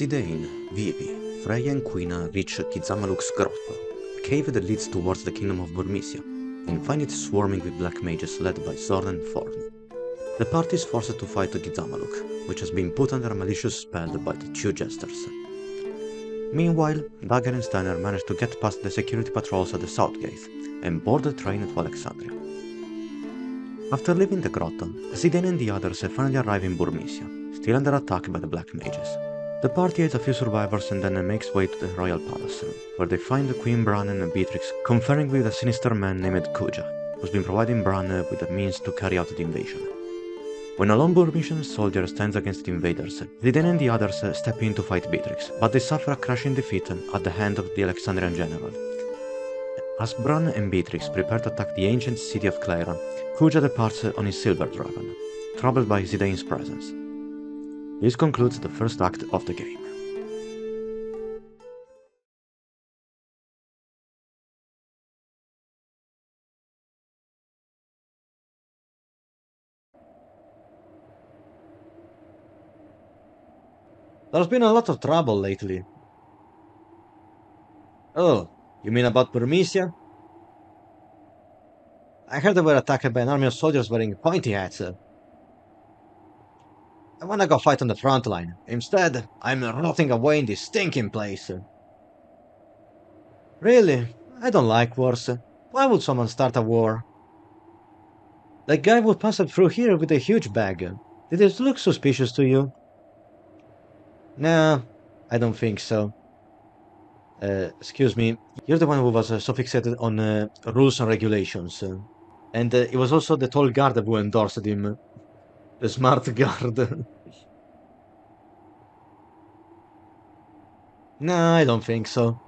Zidane, Vivi, Freya and Quina reach Kizamaluk's grotto, a cave that leads towards the kingdom of Burmecia, and find it swarming with black mages led by Zorn and Thorn. The party is forced to fight Kizamaluk, which has been put under a malicious spell by the two jesters. Meanwhile, Dagger and Steiner manage to get past the security patrols at the south gate and board the train to Alexandria. After leaving the grotto, Zidane and the others finally arrive in Burmecia, still under attack by the black mages. The party aids a few survivors and then makes way to the royal palace, where they find Queen Bran and Beatrix conferring with a sinister man named Kuja, who's been providing Bran with the means to carry out the invasion. When a lone Burmesian soldier stands against the invaders, Zidane and the others step in to fight Beatrix, but they suffer a crushing defeat at the hand of the Alexandrian general. As Bran and Beatrix prepare to attack the ancient city of Clara, Kuja departs on his silver dragon, troubled by Zidane's presence. This concludes the first act of the game. There's been a lot of trouble lately. Oh, you mean about Burmecia? I heard they were attacked by an army of soldiers wearing pointy hats. I wanna go fight on the front line. Instead, I'm rotting away in this stinking place. Really? I don't like wars. Why would someone start a war? That guy would pass through here with a huge bag. Did it look suspicious to you? No, I don't think so. Excuse me, you're the one who was so fixated on rules and regulations. And it was also the tall guard who endorsed him. The smart guard. No, I don't think so.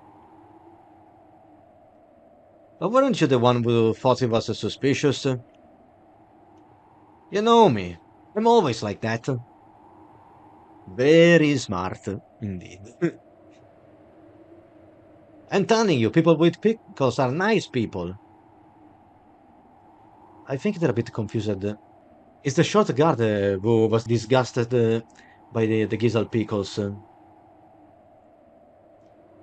But weren't you the one who thought he was suspicious? You know me. I'm always like that. Very smart, indeed. I'm telling you, people with pickles are nice people. I think they're a bit confused. It's the short guard who was disgusted by the Gizzle pickles.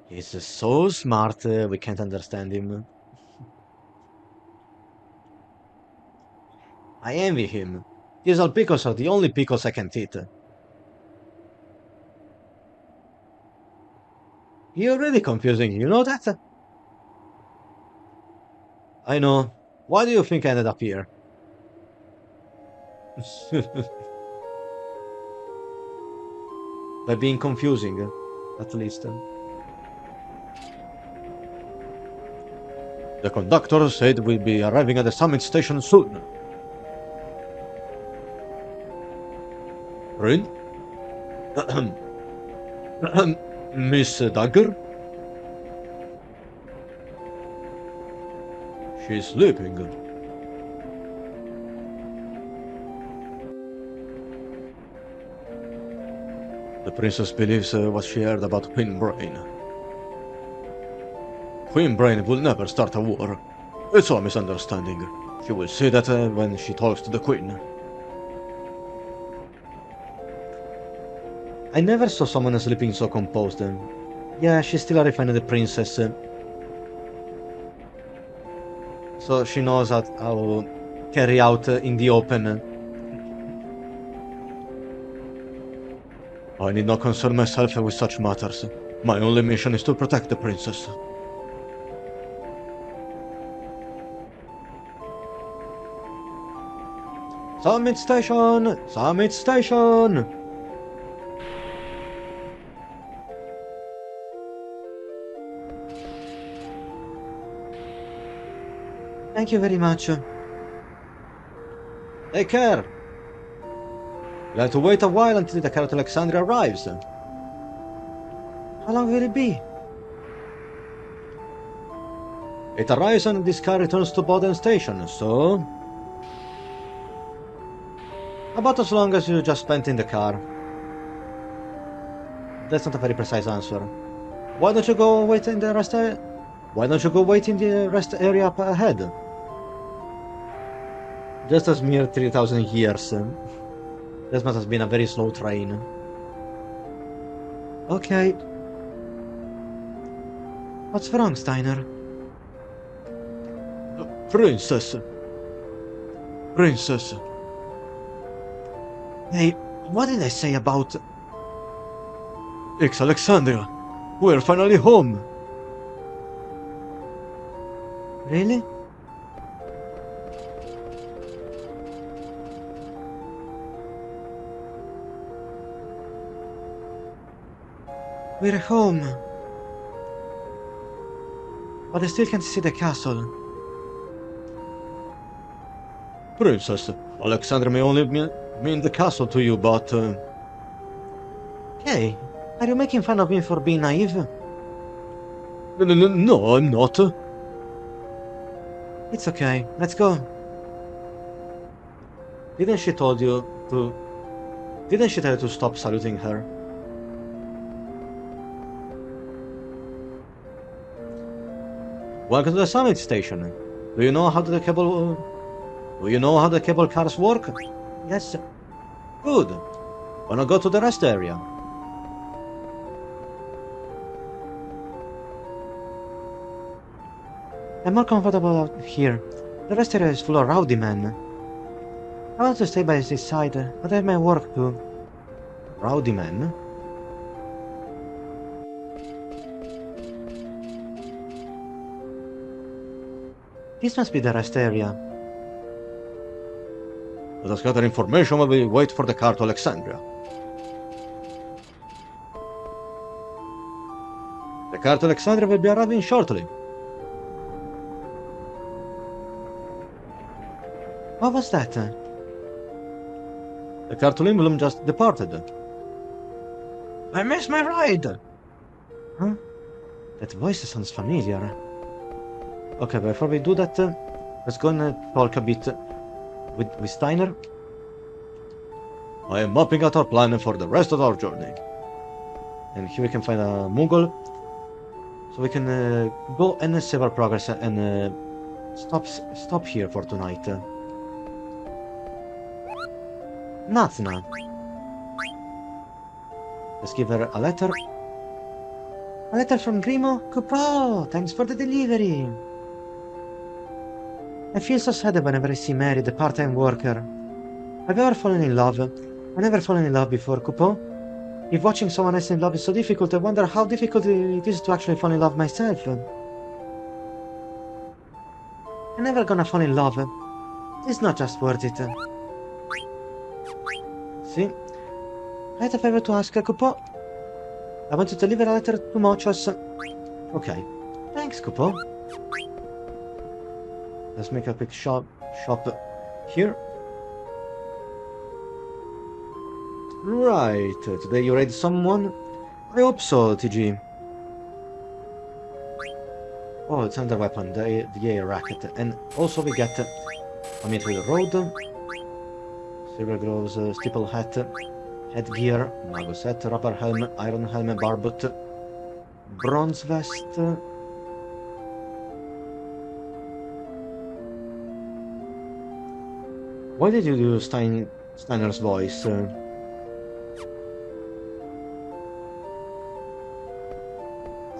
He's so smart, we can't understand him. I envy him. Gizzle pickles are the only pickles I can eat. You're really confusing, you know that? I know. Why do you think I ended up here? By being confusing, at least. The conductor said we'll be arriving at the summit station soon. Rin? Miss Dagger? She's sleeping. The princess believes what she heard about Queen Brain. Queen Brain will never start a war. It's all a misunderstanding. She will see that when she talks to the Queen. I never saw someone sleeping so composed. Yeah, she's still a refined princess. So she knows how to carry out in the open. I need not concern myself with such matters. My only mission is to protect the princess. Summit Station! Summit Station! Thank you very much. Take care! You'll have to wait a while until the car to Alexandria arrives. How long will it be? It arrives and this car returns to Boden Station, so... about as long as you just spent in the car. That's not a very precise answer. Why don't you go wait in the rest area? Why don't you go wait in the rest area up ahead? Just as mere 3,000 years. This must have been a very slow train. Okay. What's wrong, Steiner? Princess. Princess. Hey, what did I say about... It's Alexandria. We're finally home. Really? We're home. But I still can't see the castle. Princess, Alexandria may only mean the castle to you, but... Hey, are you making fun of me for being naive? No, I'm not. It's okay, let's go. Didn't she tell you to stop saluting her? Welcome to the summit station. Do you know how the cable cars work? Yes. Good. Wanna go to the rest area? I'm more comfortable out here. The rest area is full of rowdy men. I want to stay by this side, but I have my work too. Rowdy men? This must be the rest area. Let us gather information while we wait for the car to Alexandria. The car to Alexandria will be arriving shortly. What was that? The car to Limblum just departed. I missed my ride! Huh? That voice sounds familiar. Okay, before we do that, let's go and talk a bit with Steiner. I am mapping out our plan for the rest of our journey. And here we can find a Moogle. So we can go and save our progress and stop here for tonight. Natsna. Let's give her a letter. A letter from Grimo Kupo! Thanks for the delivery! I feel so sad whenever I see Mary, the part-time worker. Have you ever fallen in love? I never fallen in love before, Kupo. If watching someone else in love is so difficult, I wonder how difficult it is to actually fall in love myself. I'm never gonna fall in love. It's not just worth it. See? I had a favor to ask, Kupo. I want you to deliver a letter to Mochos. Okay. Thanks, Kupo. Let's make a quick shop here. Right, today you raid someone? I hope so, TG. Oh, it's under weapon, the air racket. And also we get a meter with the road, silver gloves, steeple hat, headgear, mago set, rubber helm, iron helmet, barbut, bronze vest. Why did you do Steiner's voice?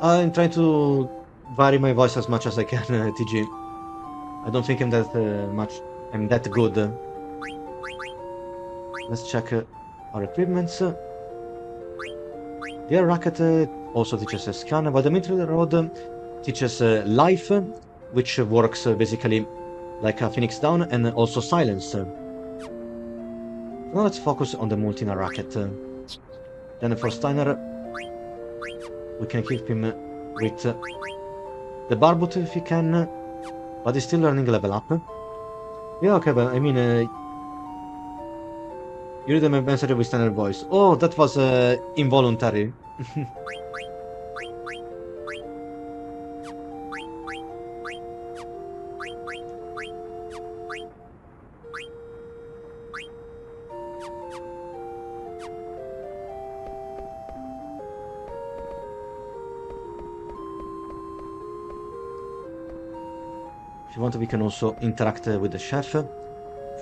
I'm trying to vary my voice as much as I can, TG. I don't think I'm that good. Let's check our equipments. The air racket also teaches a scan, while the military road teaches life, which works basically like a Phoenix Down, and also silence. Now let's focus on the Multina racket. Then for Steiner, we can keep him with the Barbut if he can, but he's still learning level up. Yeah, okay, but I mean, you read the message with Steiner voice. Oh, that was involuntary. If you want, we can also interact with the chef.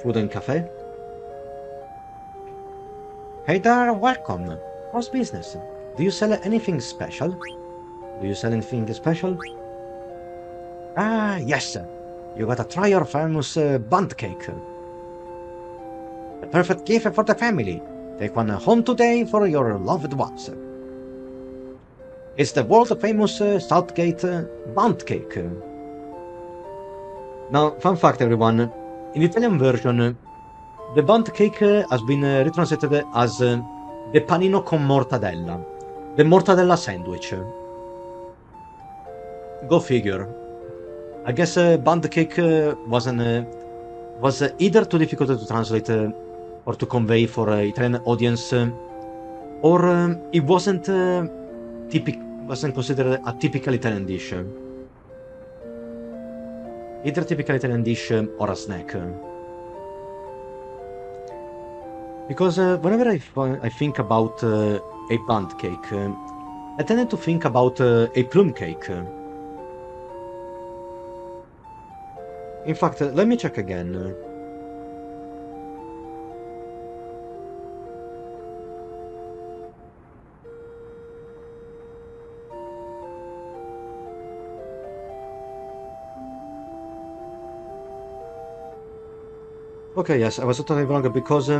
Food and cafe. Hey there, welcome. How's business? Do you sell anything special? Do you sell anything special? Ah, yes! You gotta try your famous bundt cake. The perfect gift for the family. Take one home today for your loved ones. It's the world-famous Southgate bundt cake. Now, fun fact everyone, in the Italian version, the bundt cake has been retranslated as the panino con mortadella, the mortadella sandwich. Go figure. I guess bundt cake was either too difficult to translate or to convey for an Italian audience, or it wasn't considered a typical Italian dish. Either typical Italian dish or a snack. Because whenever I think about a bundt cake, I tended to think about a plum cake. In fact, let me check again. Okay, yes, I was totally wrong because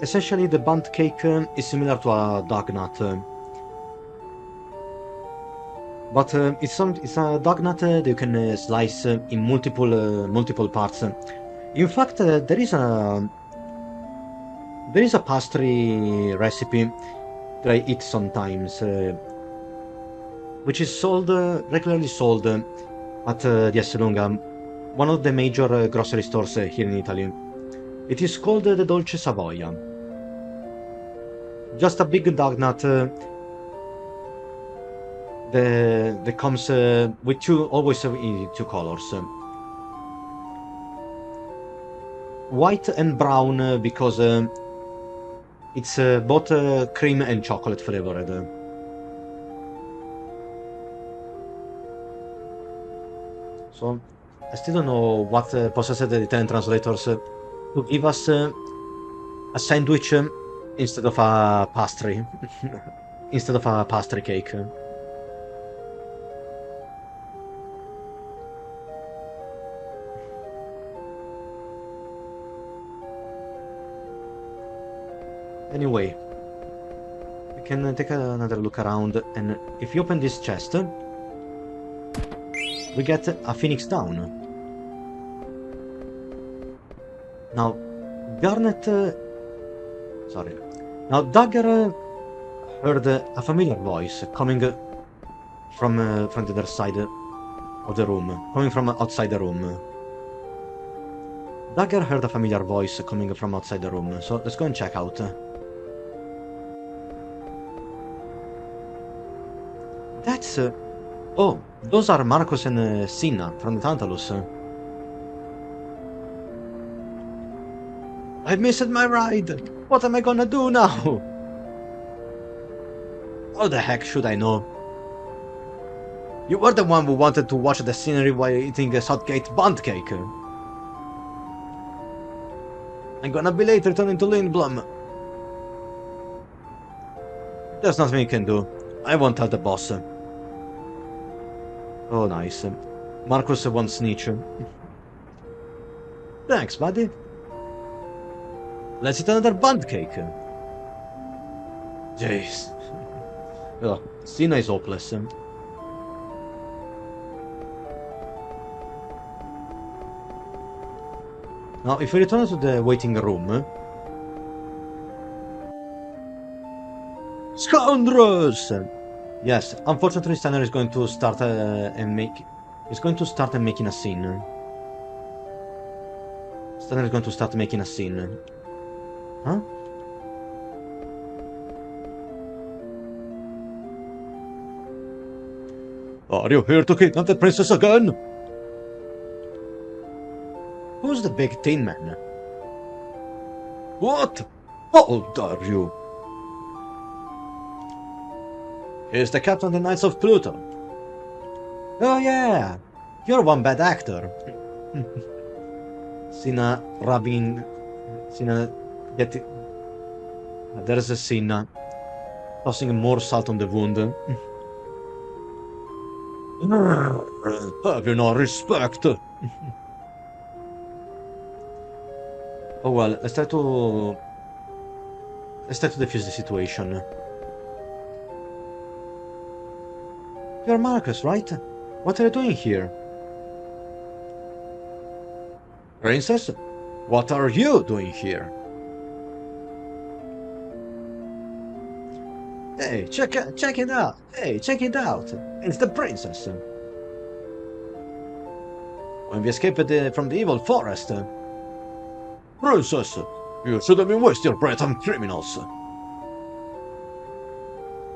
essentially the bundt cake is similar to a dognut. But it's a dognut that you can slice in multiple parts. In fact, there is a pastry recipe that I eat sometimes, which is regularly sold at the Esselunga, one of the major grocery stores here in Italy. It is called the Dolce Savoia. Just a big dognut that comes with always in two colors. White and brown because it's both cream and chocolate flavored. So I still don't know what possessed the Italian translators to give us a sandwich instead of a pastry, instead of a pastry cake. Anyway, we can take another look around, and if you open this chest, we get a phoenix down. Now, Now, Dagger heard a familiar voice coming from the other side of the room, coming from outside the room. Dagger heard a familiar voice coming from outside the room, so let's go and check out. That's... oh, those are Marcus and Sina from the Tantalus. I missed my ride! What am I gonna do now? How the heck should I know? You were the one who wanted to watch the scenery while eating a Southgate bundt cake. I'm gonna be late returning to Lindblom. There's nothing you can do. I won't tell the boss. Oh, nice. Marcus won't snitch. Thanks, buddy. Let's eat another bundt cake. Jeez. Oh, Sina is hopeless. Now, if we return to the waiting room... Scoundrels! Yes, unfortunately Steiner is going to start making a scene. Steiner is going to start making a scene. Huh? Are you here to kidnap the princess again? Who's the big tin man? What? How old are you? Here's the captain of the Knights of Pluto. Oh yeah, you're one bad actor. Sina rubbing... Sina... There's a Sina. tossing more salt on the wound. Have you no respect? Oh well, let's try to defuse the situation. You're Marcus, right? What are you doing here? Princess? What are you doing here? Hey, check it out! Hey, check it out! It's the princess! When we escaped from the evil forest... Princess! You shouldn't be wasting your breath on criminals!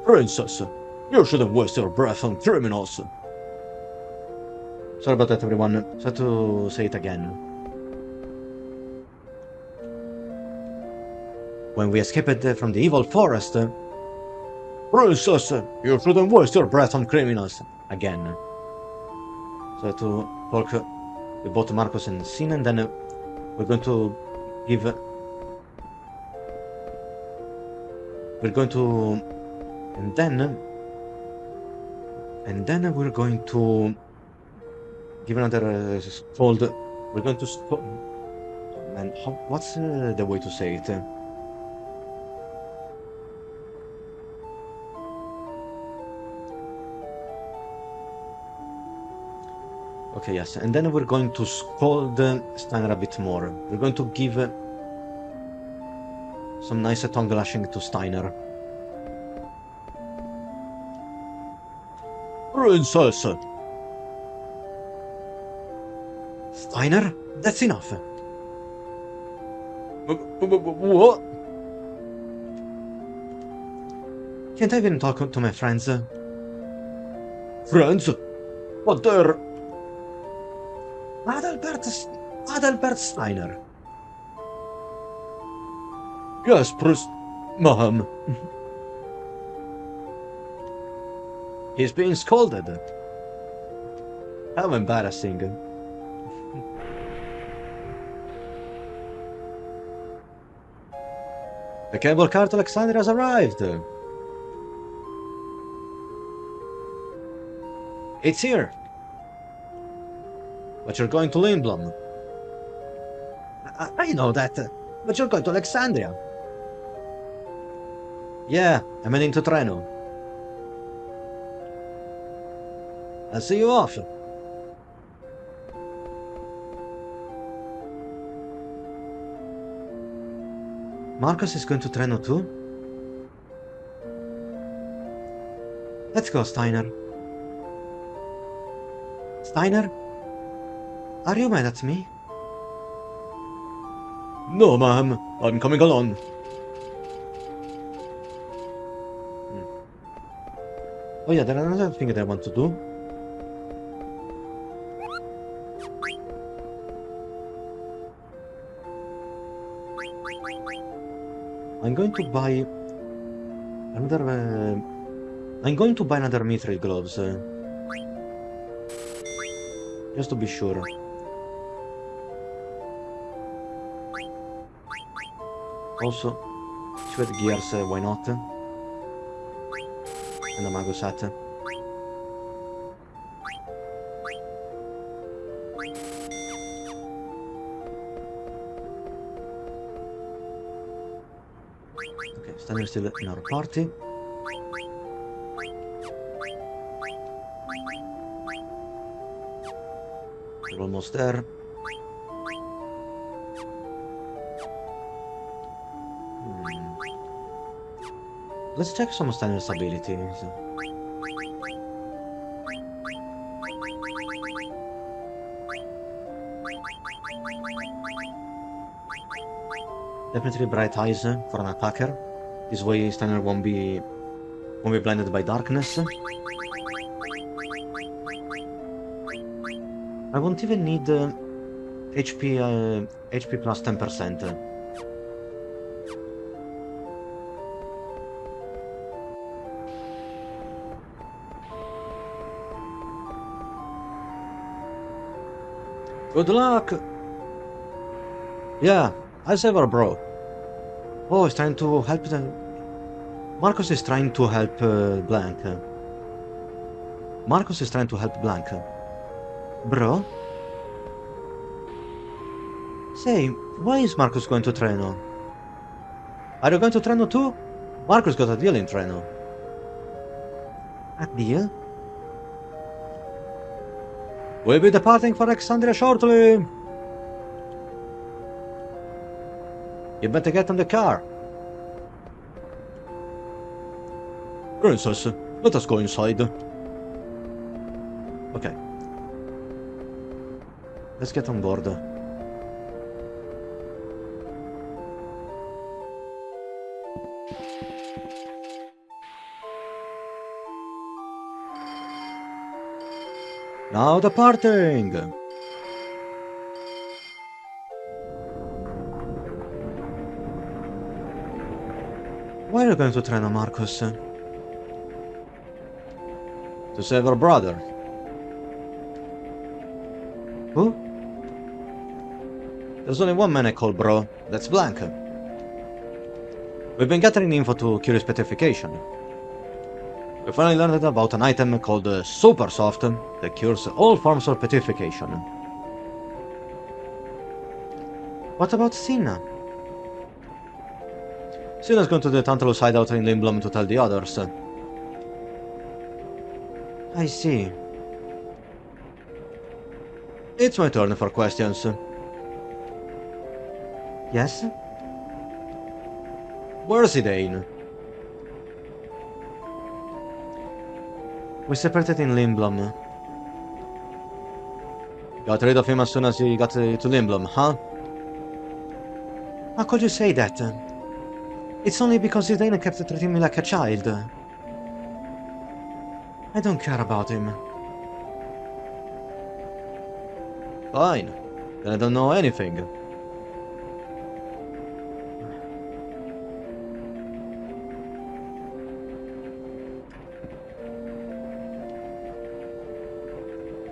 Princess! You shouldn't waste your breath on criminals! Sorry about that, everyone. So I have to say it again. When we escaped from the evil forest... Princess! You shouldn't waste your breath on criminals! Again. So I have to talk with both Marcus and Sin, and then we're going to give... We're going to... And then we're going to give another scold. We're going to scold... Oh, man, what's the way to say it? Okay, yes, and then we're going to scold Steiner a bit more. We're going to give some nice tongue lashing to Steiner. Princess! Steiner, that's enough. What? Can't I even talk to my friends? Friends? What they're... Adalbert Steiner. Yes, Ma'am. He's being scolded. How embarrassing. The cable car to Alexandria has arrived. It's here. But you're going to Lindblom. I know that, but you're going to Alexandria. Yeah, I'm heading to Treno. I'll see you off. Marcus is going to Treno too? Let's go, Steiner. Steiner? Are you mad at me? No, ma'am. I'm coming alone. Oh yeah, there's another thing that I want to do. I'm going to buy another... I'm going to buy another mithril gloves. Just to be sure. Also, sweat gears, why not? And a mago set. Okay, standing still in our party. We're almost there. Let's check some Steiner's abilities. Definitely bright eyes for an attacker. This way Steiner won't be blinded by darkness. I won't even need HP plus 10%. Good luck! Yeah, I'll save our bro. Oh, it's time to help them. Marcus is trying to help Blank. Marcus is trying to help Blank. Bro? Say, why is Marcus going to Treno? Are you going to Treno too? Marcus got a deal in Treno. A deal? We'll be departing for Alexandria shortly! You better get on the car. Princess, let us go inside. Okay. Let's get on board. Now departing! Why are you going to Treno, Marcus? To save our brother. Who? There's only one man I call bro. That's Blank. We've been gathering info to Curious Petrification. We finally learned about an item called Supersoft that cures all forms of petrification. What about Sina? Sina's going to the Tantalus hideout in Limblom to tell the others. I see. It's my turn for questions. Yes? Where's Idane? We separated in Limblom. Got rid of him as soon as he got to Limblom, huh? How could you say that? It's only because Idane kept treating me like a child. I don't care about him. Fine. Then I don't know anything.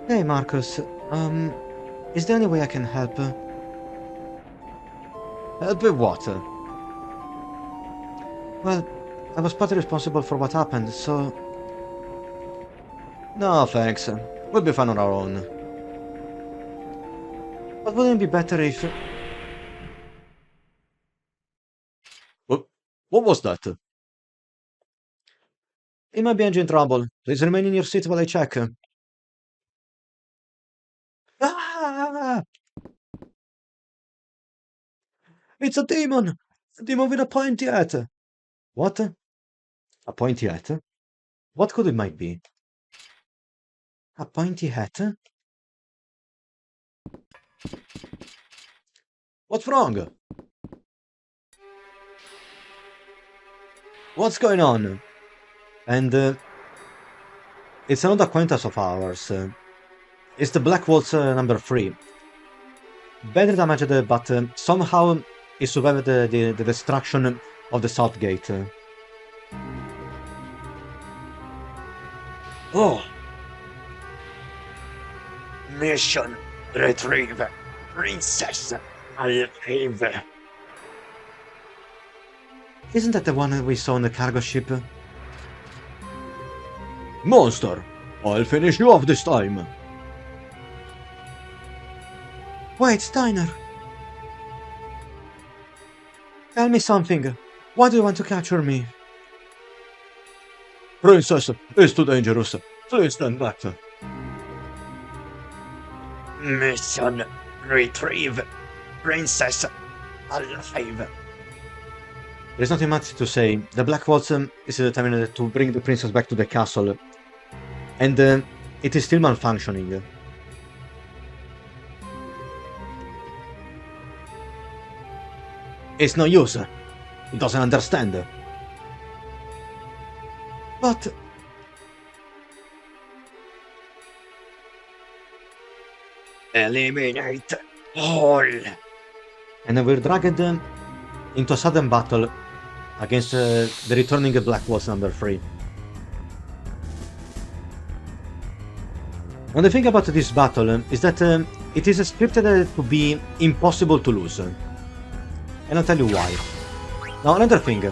Hey, Marcus. Is there any way I can help? Help with what? Well, I was partly responsible for what happened, so... No, thanks. We'll be fine on our own. But wouldn't it be better if... What was that? It might be engine trouble. Please remain in your seat while I check. Ah! It's a demon! A demon with a pointy hat! What? A pointy hat? What could it might be? A pointy hat? What's wrong? What's going on? And, it's another acquaintance of ours. It's the Black Waltz number 3. Badly damaged, but somehow he survived the destruction of the South Gate. Oh! Mission retrieve Princess alive. Isn't that the one we saw on the cargo ship? Monster! I'll finish you off this time! Wait, Steiner! Tell me something. Why do you want to capture me? Princess, it's too dangerous. Please stand back. Mission retrieve Princess alive. There's nothing much to say. The Black Waltz is determined to bring the princess back to the castle. And it is still malfunctioning. It's no use. He doesn't understand. But... eliminate all. And we're dragged into a sudden battle against the returning Black Waltz number 3. And the thing about this battle is that it is scripted to be impossible to lose. And I'll tell you why. Now, another thing.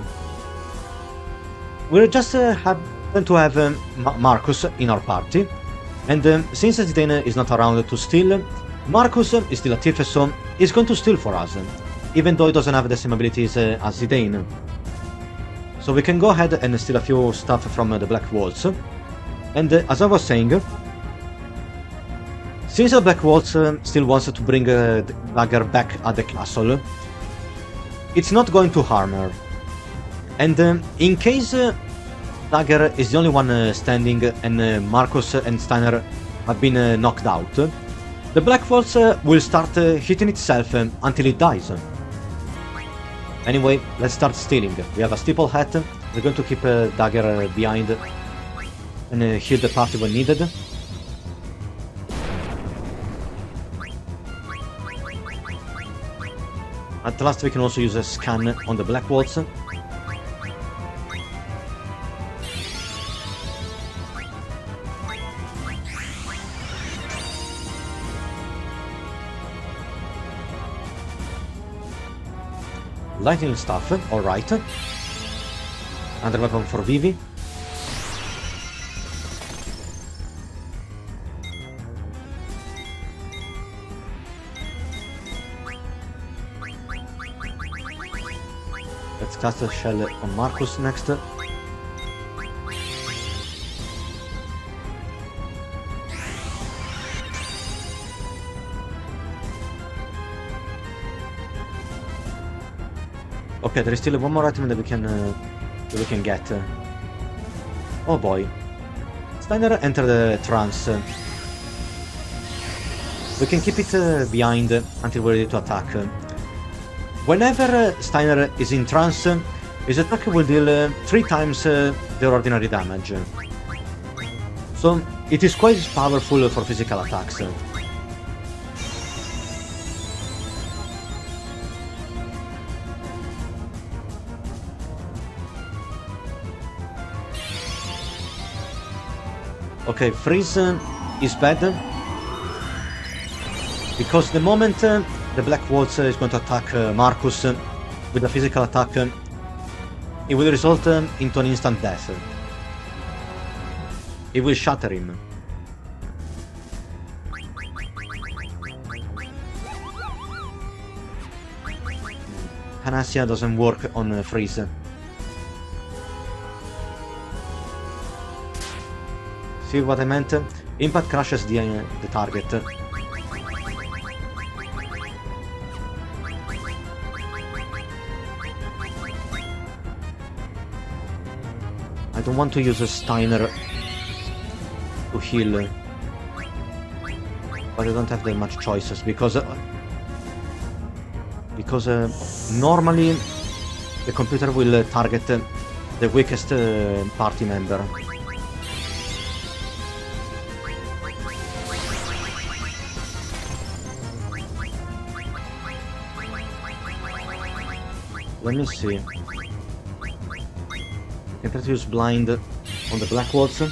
we just happen to have Marcus in our party, and since Zidane is not around to steal, Marcus is still a thief, so he's going to steal for us, even though he doesn't have the same abilities as Zidane. So we can go ahead and steal a few stuff from the Black Waltz. And as I was saying, since the Black Waltz still wants to bring the dagger back at the castle, it's not going to harm her. And in case Dagger is the only one standing and Marcus and Steiner have been knocked out, the Black Waltz will start hitting itself until it dies. Anyway, let's start stealing. We have a steeple hat, we're going to keep Dagger behind and heal the party when needed. At last we can also use a scan on the Black Waltz. Lightning Staff, alright. Another weapon for Vivi. Let's cast a shell on Marcus next. Okay, there is still one more item that we can get. Oh boy. Steiner entered the trance. We can keep it behind until we're ready to attack. Whenever Steiner is in trance, his attack will deal 3 times the ordinary damage. So it is quite powerful for physical attacks. Okay, freeze is bad, because the moment the Black Waltz is going to attack Marcus with a physical attack, it will result into an instant death. It will shatter him. Panacea doesn't work on freeze. See what I meant? Impact crushes the target. I don't want to use a Steiner to heal, but I don't have that much choices because normally the computer will target the weakest party member. Let me see. I can try to use blind on the Black Waltz.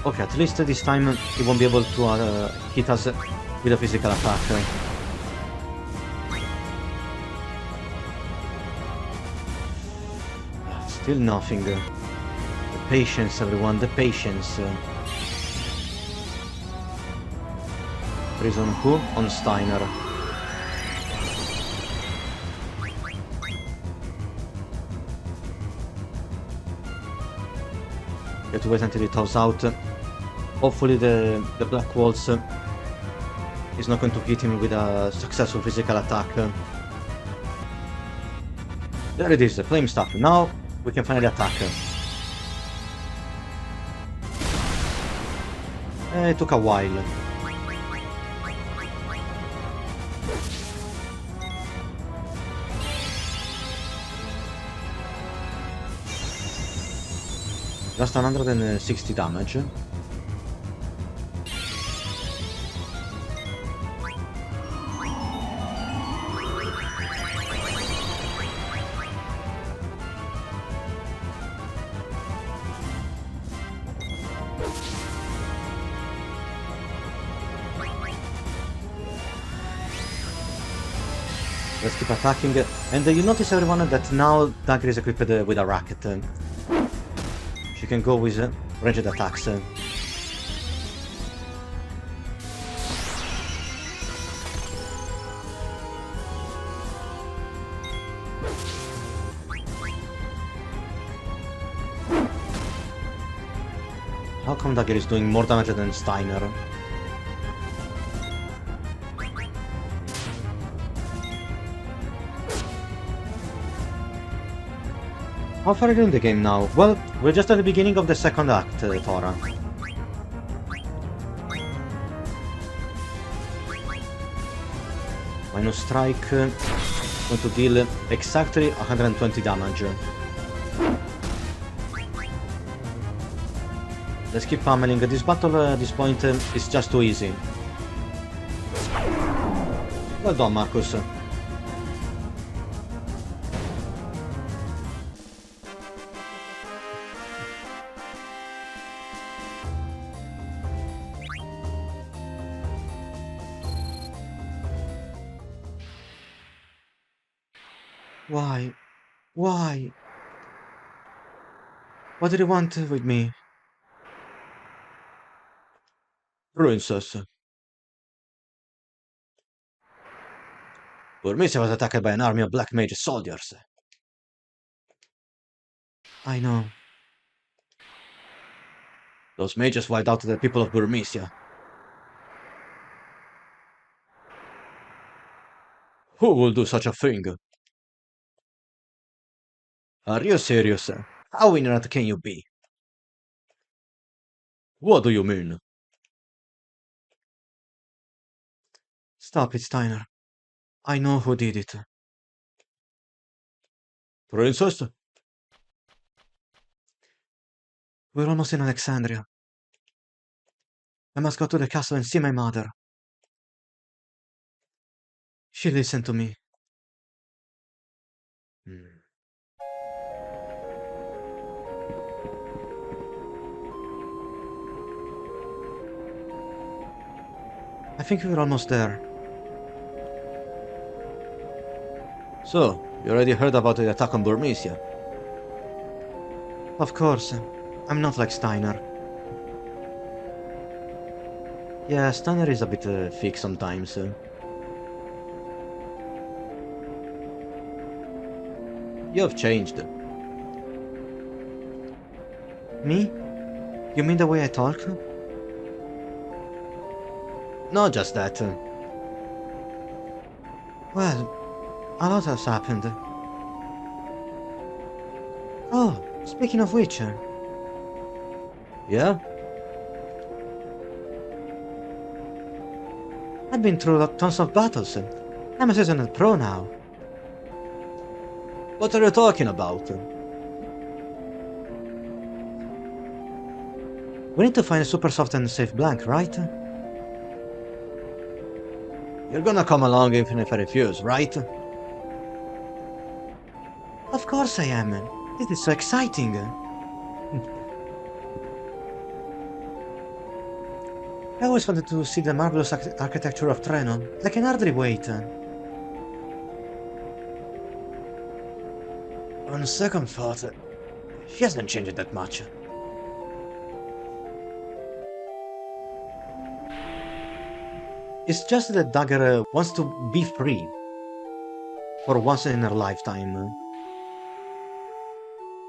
Okay, at least this time he won't be able to hit us with a physical attack. Still nothing. The patience, everyone, the patience. Prison who? On Steiner. You have to wait until it thaws out. Hopefully the Black Waltz is not going to hit him with a successful physical attack. There it is, the flame stuff. Now we can finally attack. It took a while. Just 160 damage. Let's keep attacking. And you notice, everyone, that now Dagger is equipped with a racket. She can go with ranged attacks. How come Dagger is doing more damage than Steiner? How far are you in the game now? Well, we're just at the beginning of the second act, Tora. Minus strike, going to deal exactly 120 damage. Let's keep pummeling. This battle at this point is just too easy. Well done, Marcus. Why? Why? What did you want with me? Princess. Burmisia was attacked by an army of black mage soldiers. I know. Those mages wiped out the people of Burmisia. Who will do such a thing? Are you serious? How ignorant can you be? What do you mean? Stop it, Steiner. I know who did it. Princess? We're almost in Alexandria. I must go to the castle and see my mother. She listened to me. I think we're almost there. So, you already heard about the attack on Burmisia? Of course. I'm not like Steiner. Yeah, Steiner is a bit thick sometimes. You have changed. Me? You mean the way I talk? Not just that. Well, a lot has happened. Oh, speaking of which... Yeah? I've been through tons of battles. I'm a seasoned pro now. What are you talking about? We need to find a Supersoft and safe blank, right? You're gonna come along even if I refuse, right? Of course I am. This is so exciting. I always wanted to see the marvelous architecture of Treno. I can hardly wait. On second thought, she hasn't changed that much. It's just that Dagger wants to be free. For once in her lifetime.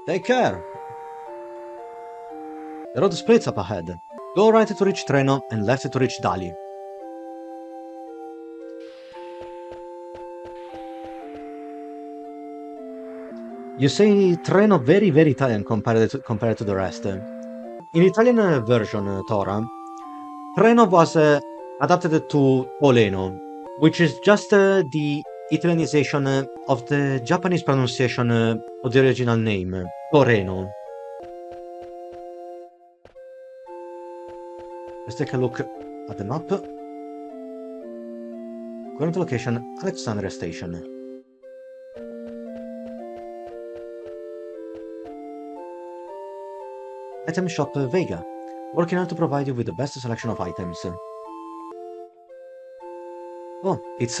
Take care. The road splits up ahead. Go right to reach Treno and left to reach Dali. You say Treno very Italian compared to the rest. In Italian version, Tora, Treno was adapted to Oleno, which is just the Italianization of the Japanese pronunciation of the original name, Toreno. Let's take a look at the map. Current location, Alexandria Station. Item shop Vega, working hard to provide you with the best selection of items. Oh, it's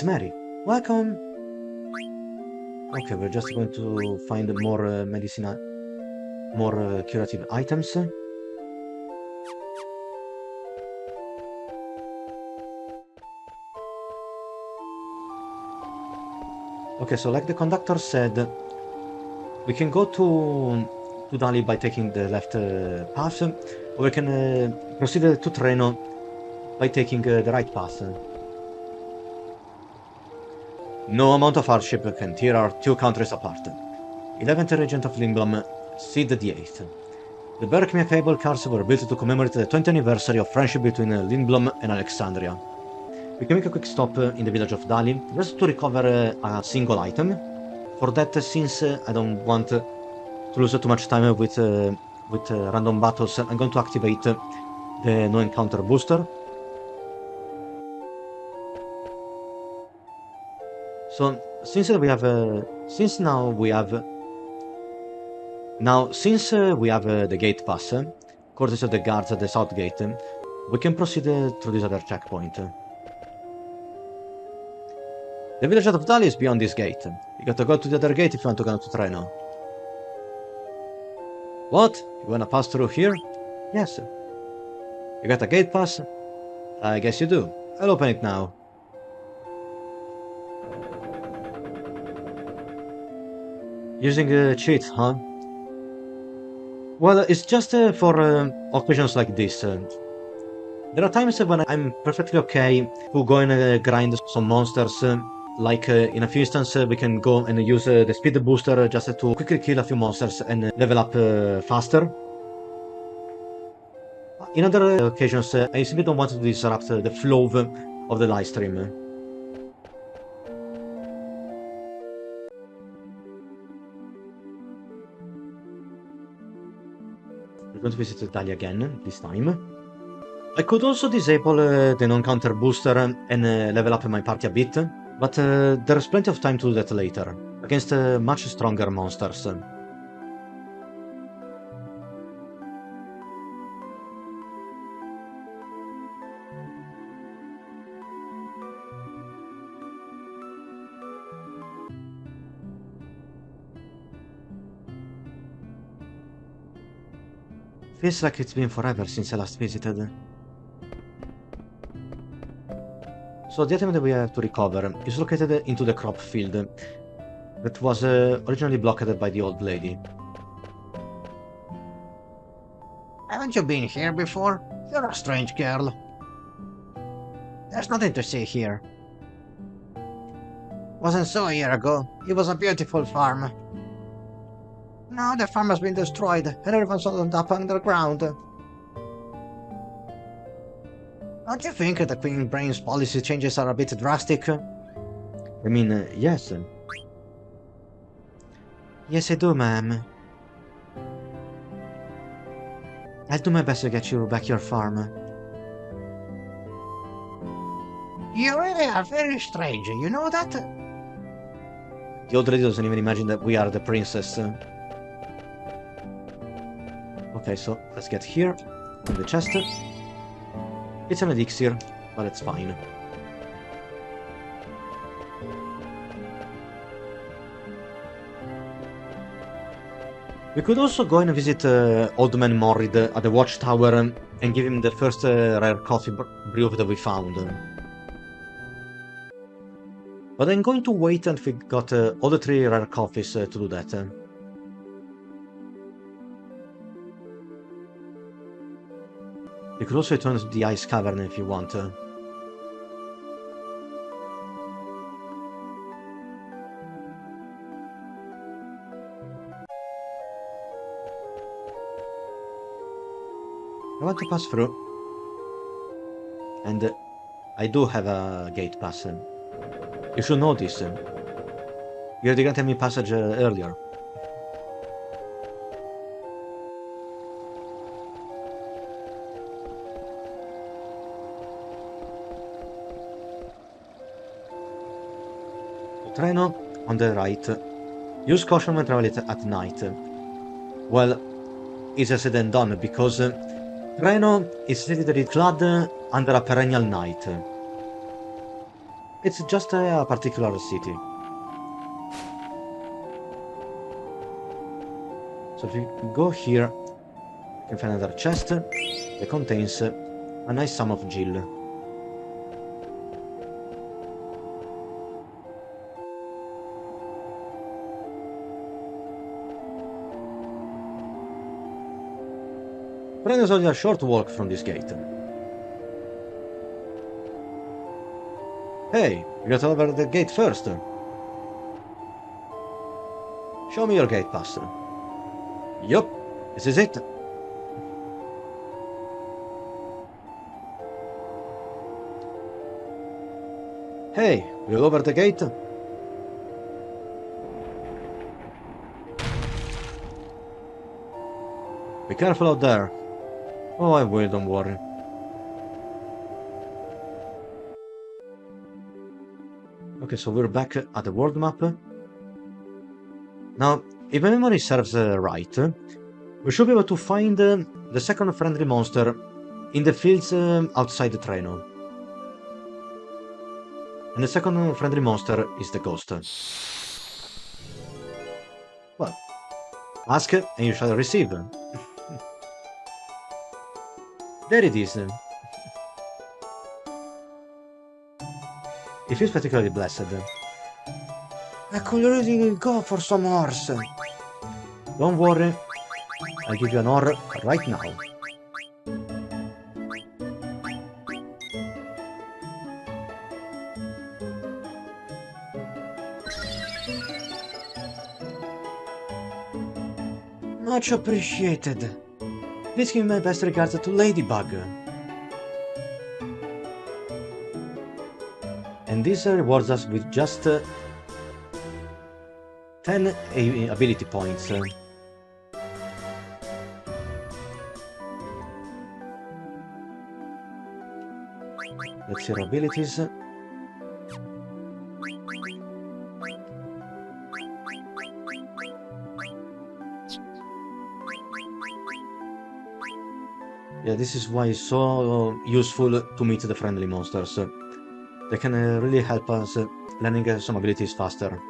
Mary. Welcome! Okay, we're just going to find more more curative items. Okay, so like the conductor said, we can go to Dali by taking the left path, or we can proceed to Treno by taking the right path. No amount of hardship can tear our two countries apart. 11th Regent of Lindblom, Sid the 8th. The Berkmere Fable cards were built to commemorate the 20th anniversary of friendship between Lindblom and Alexandria. We can make a quick stop in the village of Dali, just to recover a single item. For that, since I don't want to lose too much time with random battles, I'm going to activate the no encounter booster. So since we have the gate pass, courtesy of the guards at the south gate, we can proceed through this other checkpoint. The village of Dali is beyond this gate. You gotta go to the other gate if you want to go to Treno. What? You wanna pass through here? Yes. You got a gate pass? I guess you do. I'll open it now. Using a cheat, huh? Well, it's just for occasions like this. There are times when I'm perfectly okay to go and grind some monsters. Like in a few instances, we can go and use the speed booster just to quickly kill a few monsters and level up faster. In other occasions, I simply don't want to disrupt the flow of the live stream. We're going to visit Dali again, this time. I could also disable the non-counter booster and level up my party a bit, but there's plenty of time to do that later, against much stronger monsters. Feels like it's been forever since I last visited. So the item that we have to recover is located into the crop field that was originally blocked by the old lady. Haven't you been here before? You're a strange girl. There's nothing to see here. Wasn't so a year ago. It was a beautiful farm. Now the farm has been destroyed and everyone's ended up underground. Don't you think the Queen Brain's policy changes are a bit drastic? I mean, yes. Yes, I do, ma'am. I'll do my best to get you back your farm. You really are very strange, you know that? The old lady doesn't even imagine that we are the princess. Okay, so let's get here, in the chest. It's an elixir, but it's fine. We could also go and visit Old Man Morrid at the watchtower and give him the first rare coffee brew that we found. But I'm going to wait until we got all the 3 rare coffees to do that. You could also return to the ice cavern if you want. I want to pass through. And I do have a gate pass. You should know this. You already granted me passage earlier. Treno on the right. Use caution when traveling at night. Well, easier said than done, because Treno is literally clad under a perennial night. It's just a particular city. So if you go here, you can find another chest that contains a nice sum of Jill. Treno is only a short walk from this gate. Hey, you got over the gate first. Show me your gate pass. Yup, this is it. Hey, you go over the gate? Be careful out there. Oh, I will, don't worry. Okay, so we're back at the world map. Now, if my memory serves right, we should be able to find the second friendly monster in the fields outside the Treno. And the second friendly monster is the ghost. Well, ask and you shall receive. There it is. It feels particularly blessed. I could really go for some horse. Don't worry, I'll give you an ore right now. Much appreciated. Please give my best regards to Ladybug. And this rewards us with just 10 ability points. Let's see our abilities. Yeah, this is why it's so useful to meet the friendly monsters. They can really help us learning some abilities faster.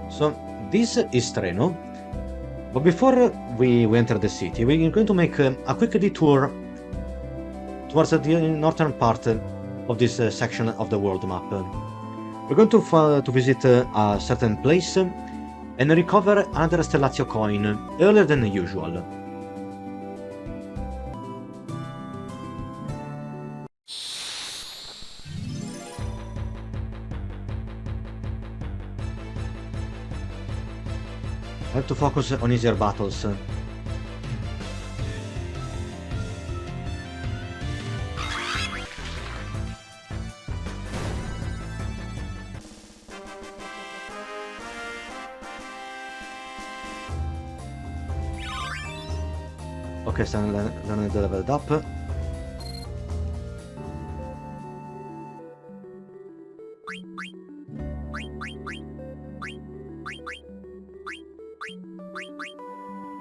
So, this is Treno, but before we enter the city, we're going to make a quick detour towards the northern part of this section of the world map. We're going to visit a certain place and recover another Stellazzio Coin earlier than usual. I have to focus on easier battles. Okay, stanno learning the leveled up.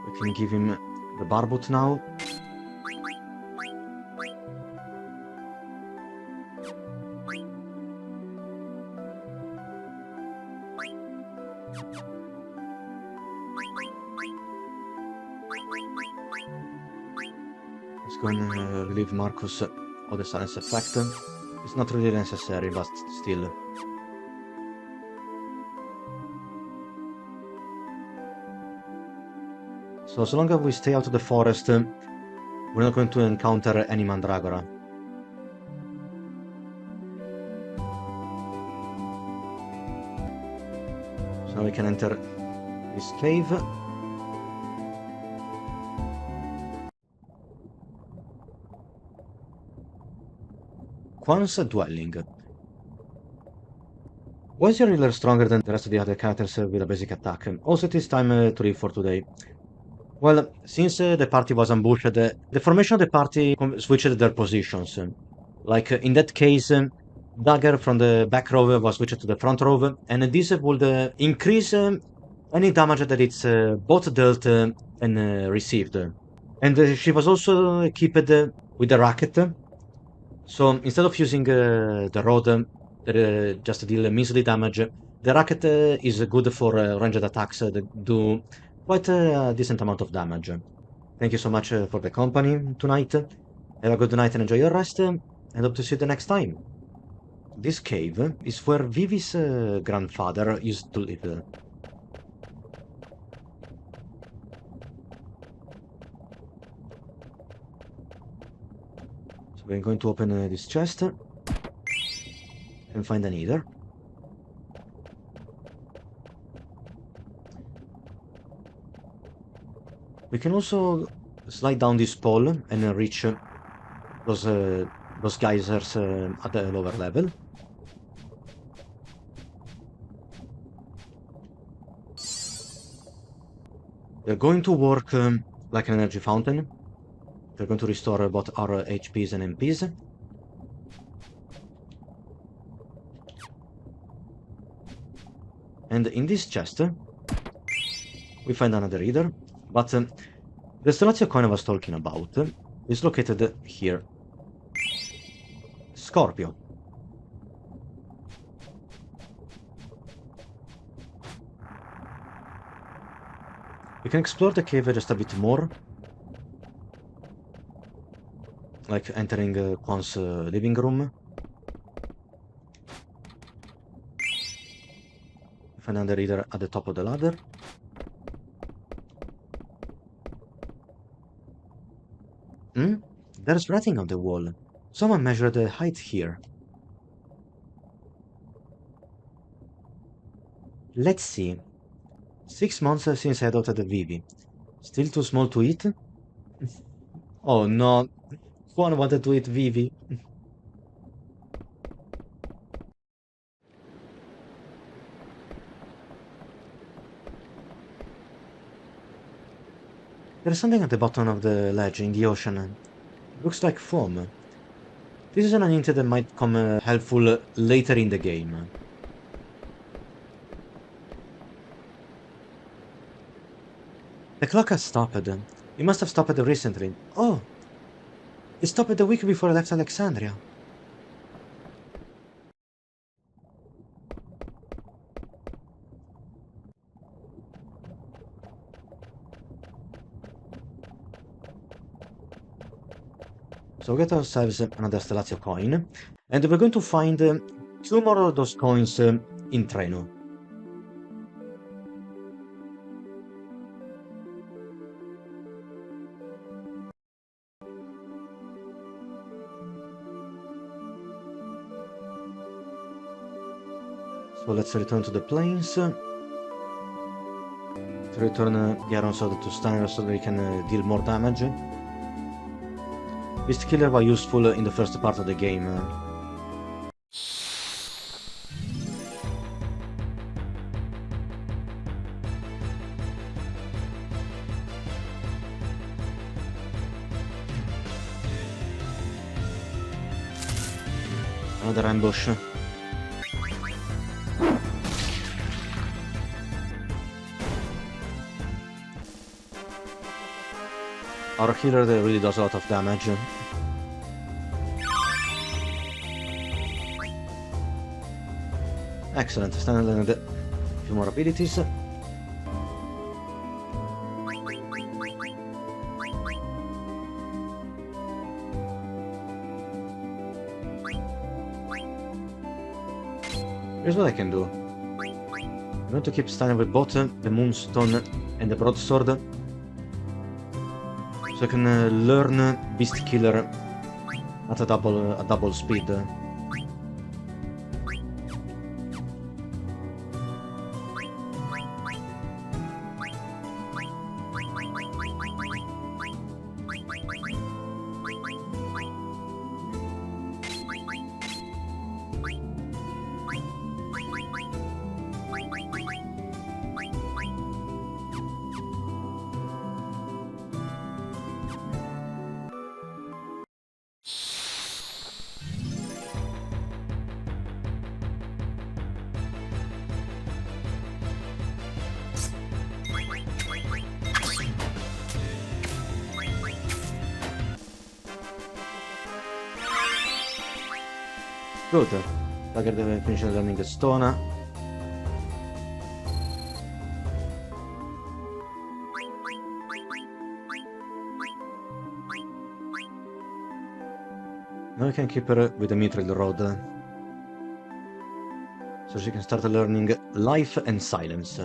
We can give him the barbut now. Let's go and relieve Marcus of the silence effect. It's not really necessary, but still. So as long as we stay out of the forest, we're not going to encounter any Mandragora. So now we can enter this cave. Quan's dwelling. Why is your healer stronger than the rest of the other characters with a basic attack? Also, it is time to leave for today. Well, since the party was ambushed, the formation of the party switched their positions. Like, in that case, dagger from the back row was switched to the front row, and this would increase any damage that it's both dealt and received. And she was also equipped with a racket, so instead of using the rod that just deal measly damage, the racket is good for ranged attacks that do quite a decent amount of damage. Thank you so much for the company tonight. Have a good night and enjoy your rest, and hope to see you the next time. This cave is where Vivi's grandfather used to live. So we're going to open this chest and find a needle. We can also slide down this pole and reach those geysers at the lower level. They're going to work like an energy fountain. They're going to restore both our HPs and MPs. And in this chest, we find another reader, but the Stellazzio Coin I was talking about is located here. Scorpio. We can explore the cave just a bit more. Like entering Quan's living room. Find another reader at the top of the ladder. There's writing on the wall. Someone measured the height here. Let's see. 6 months since I adopted Vivi. Still too small to eat? Oh no. Quan wanted to eat Vivi. There's something at the bottom of the ledge in the ocean. Looks like foam. This is an hint that might come helpful later in the game. The clock has stopped. It must have stopped recently. Oh! It stopped the week before I left Alexandria. So we get ourselves another Stellazzio coin, and we're going to find 2 more of those coins in Treno. So let's return to the plains. To return the Iron Sword to Stunner so that we can deal more damage. Beast Killer was useful in the first part of the game. Another ambush. Our healer really does a lot of damage. Excellent, Stan learned a few more abilities. Here's what I can do. I'm going to keep Stan with both the Moonstone and the Broadsword. So I can learn Beast Killer at a double speed. Good. Dagger deve finire learning stone. Now we can keep her with the mithril rod. So she can start learning life and silence.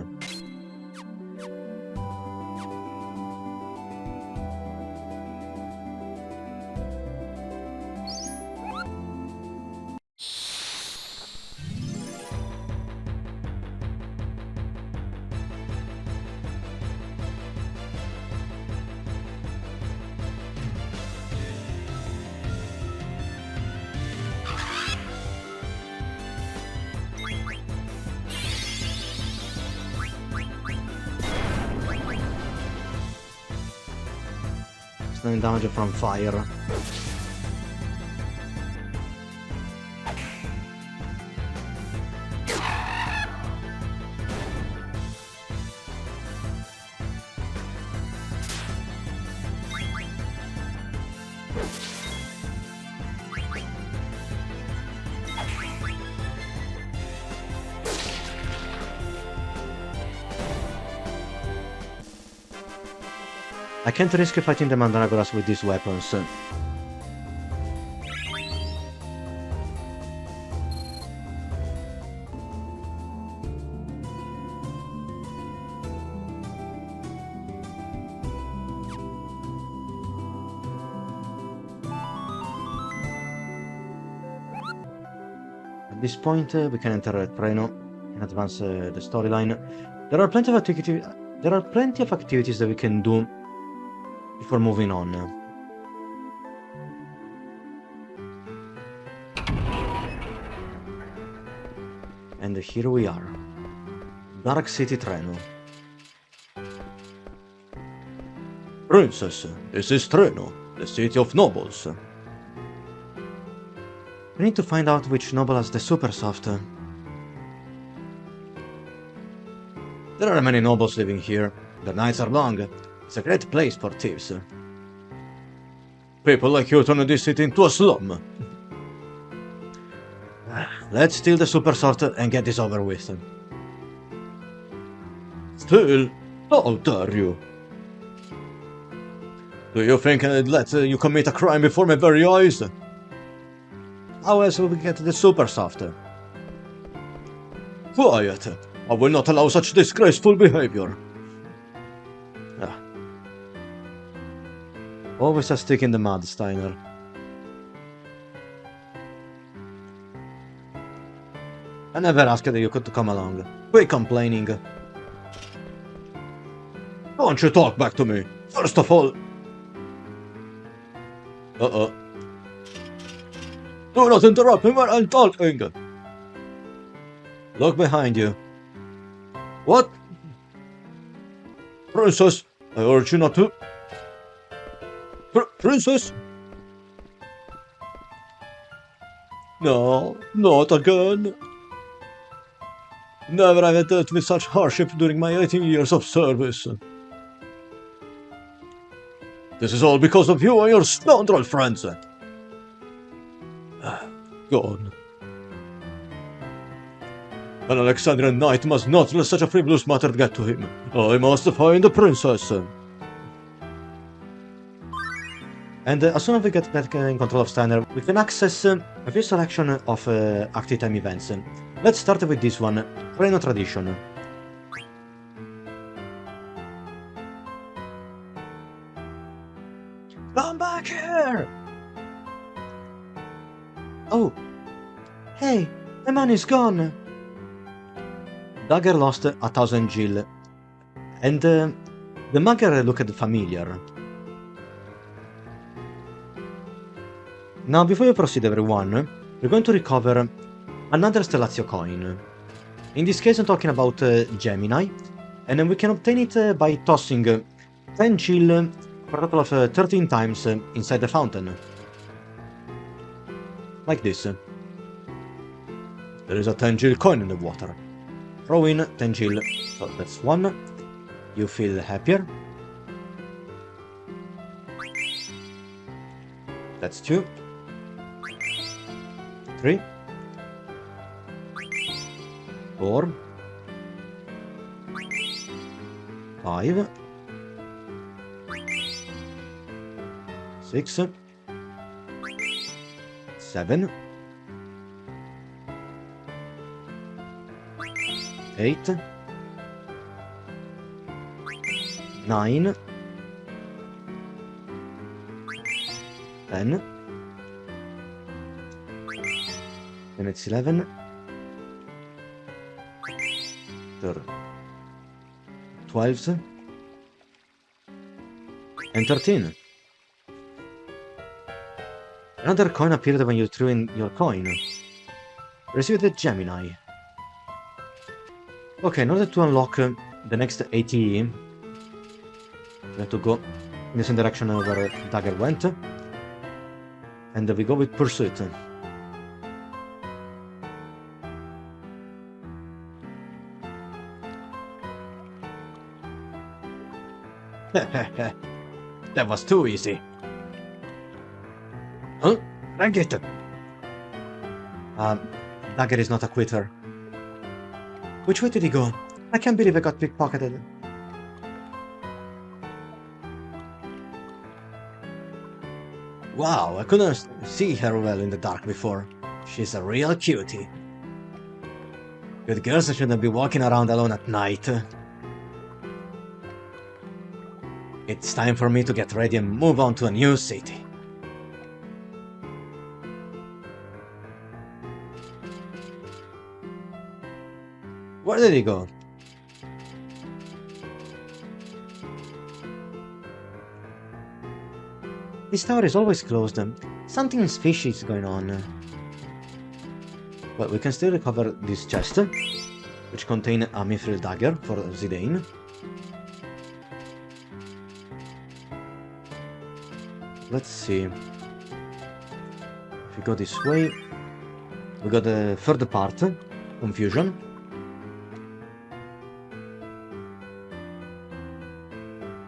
Stunning damage from fire. I can't risk fighting the Mandragoras with these weapons. At this point, we can enter Treno and advance the storyline. There are plenty of activities that we can do before moving on. And here we are. Dark City Treno. Princess, this is Treno, the city of nobles. We need to find out which noble has the Supersoft. There are many nobles living here. The nights are long. It's a great place for thieves. People like you turn this city into a slum. Let's steal the Supersoft and get this over with. Steal? How dare you? Do you think I'd let you commit a crime before my very eyes? How else will we get the Supersoft? Quiet! I will not allow such disgraceful behavior. Always a stick in the mud, Steiner. I never asked you to come along. Quit complaining. Don't you talk back to me, first of all. Do not interrupt me when I'm talking. Look behind you. What? Princess, I urge you not to. Princess? No, not again. Never have I dealt with such hardship during my 18 years of service. This is all because of you and your scoundrel friends. Gone. An Alexandrian knight must not let such a frivolous matter get to him. I must find the princess. And as soon as we get back in control of Steiner, we can access a few selection of active time events. Let's start with this one, Treno Tradition. Come back here! Oh, hey, the man is gone! Dagger lost 1,000 gil, and the Magger looked familiar. Now, before we proceed everyone, we're going to recover another Stellazzio Coin. In this case I'm talking about Gemini, and then we can obtain it by tossing 10 gil for a total of 13 times inside the fountain. Like this. There is a 10 gil coin in the water. Throw in 10 gil, so that's 1. You feel happier. That's 2. 3. 4, 5, 6, 7, 8, 9, 10, and it's 11, 12, and 13. Another coin appeared when you threw in your coin. Received a Gemini. Okay, in order to unlock the next ATE, we have to go in the same direction where Dagger went. And we go with Pursuit. That was too easy. Huh? Dang it! Dagger is not a quitter. Which way did he go? I can't believe I got pickpocketed. Wow, I couldn't see her well in the dark before. She's a real cutie. Good girls shouldn't be walking around alone at night. It's time for me to get ready and move on to a new city. Where did he go? This tower is always closed. Something fishy is going on. Well, we can still recover this chest, which contains a mithril dagger for Zidane. Let's see. If we go this way, we got the third part, Confusion.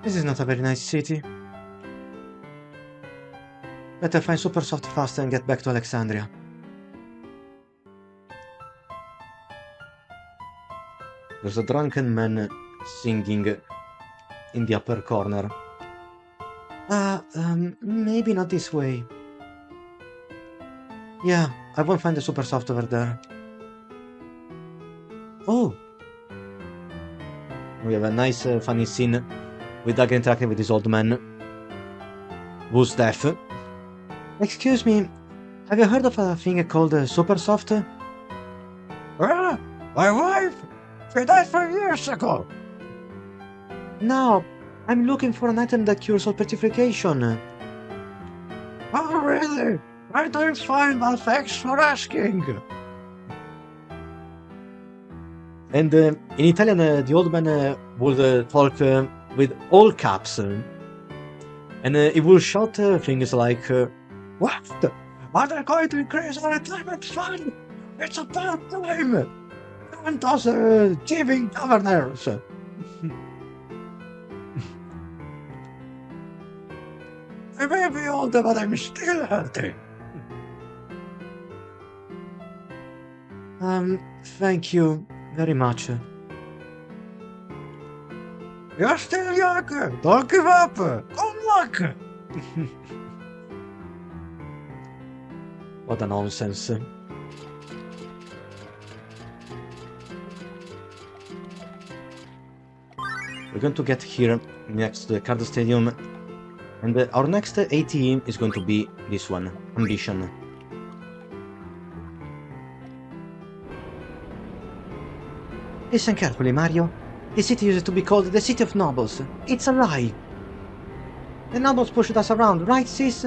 This is not a very nice city. Better find Supersoft Heist and get back to Alexandria. There's a drunken man singing in the upper corner. Maybe not this way. Yeah, I won't find the Supersoft over there. Oh! We have a nice, funny scene with Doga interacting with this old man, who's deaf. Excuse me, have you heard of a thing called Supersoft? Ah, my wife! She died 5 years ago! No, I'm looking for an item that cures all petrification. Oh, really? I don't find, but thanks for asking. And in Italian, the old man would talk with all caps. And he will shout things like, What? Are they going to increase our retirement fund? It's about time! And those thieving governors! I may be older, but I'm still healthy. Thank you very much. You're still young! Don't give up! Good luck! What a nonsense. We're going to get here next to the card stadium, and our next ATE is going to be this one, Ambition. Listen carefully, Mario. The city used to be called the City of Nobles. It's a lie. The nobles pushed us around, right, sis?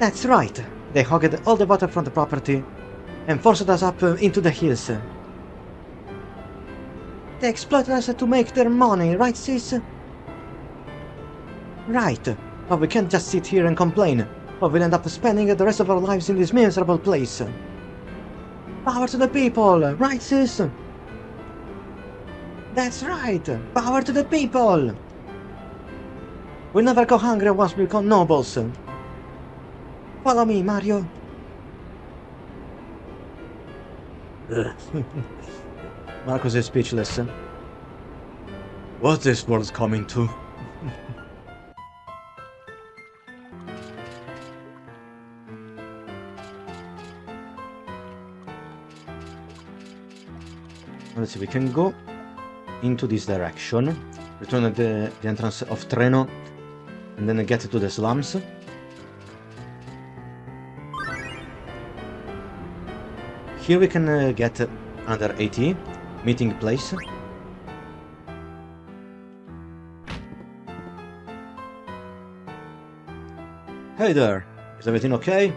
That's right. They hogged all the waterfront property and forced us up into the hills. They exploited us to make their money, right, sis? Right. But we can't just sit here and complain, or we'll end up spending the rest of our lives in this miserable place. Power to the people, right, sis? That's right. Power to the people. We'll never go hungry once we become nobles. Follow me, Mario. Marcus is speechless. What's this world coming to? Let's see, we can go into this direction, return at the entrance of Treno, and then get to the slums. Here we can get another AT, meeting place. Hey there, is everything okay?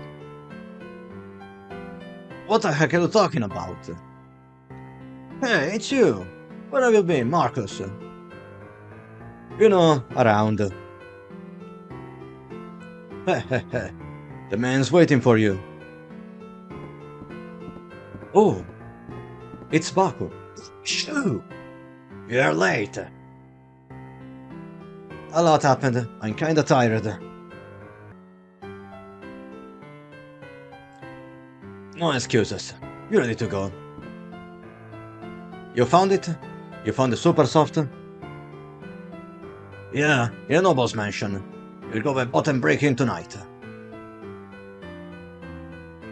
What the heck are you talking about? Hey, it's you! Where have you been, Marcus? You know, around. The man's waiting for you. Oh, it's Baku. Shoo! You're late. A lot happened. I'm kinda tired. No excuses. You're ready to go. You found it? You found the Supersoft? Yeah, in a noble's mansion. We'll go and bottom break in tonight.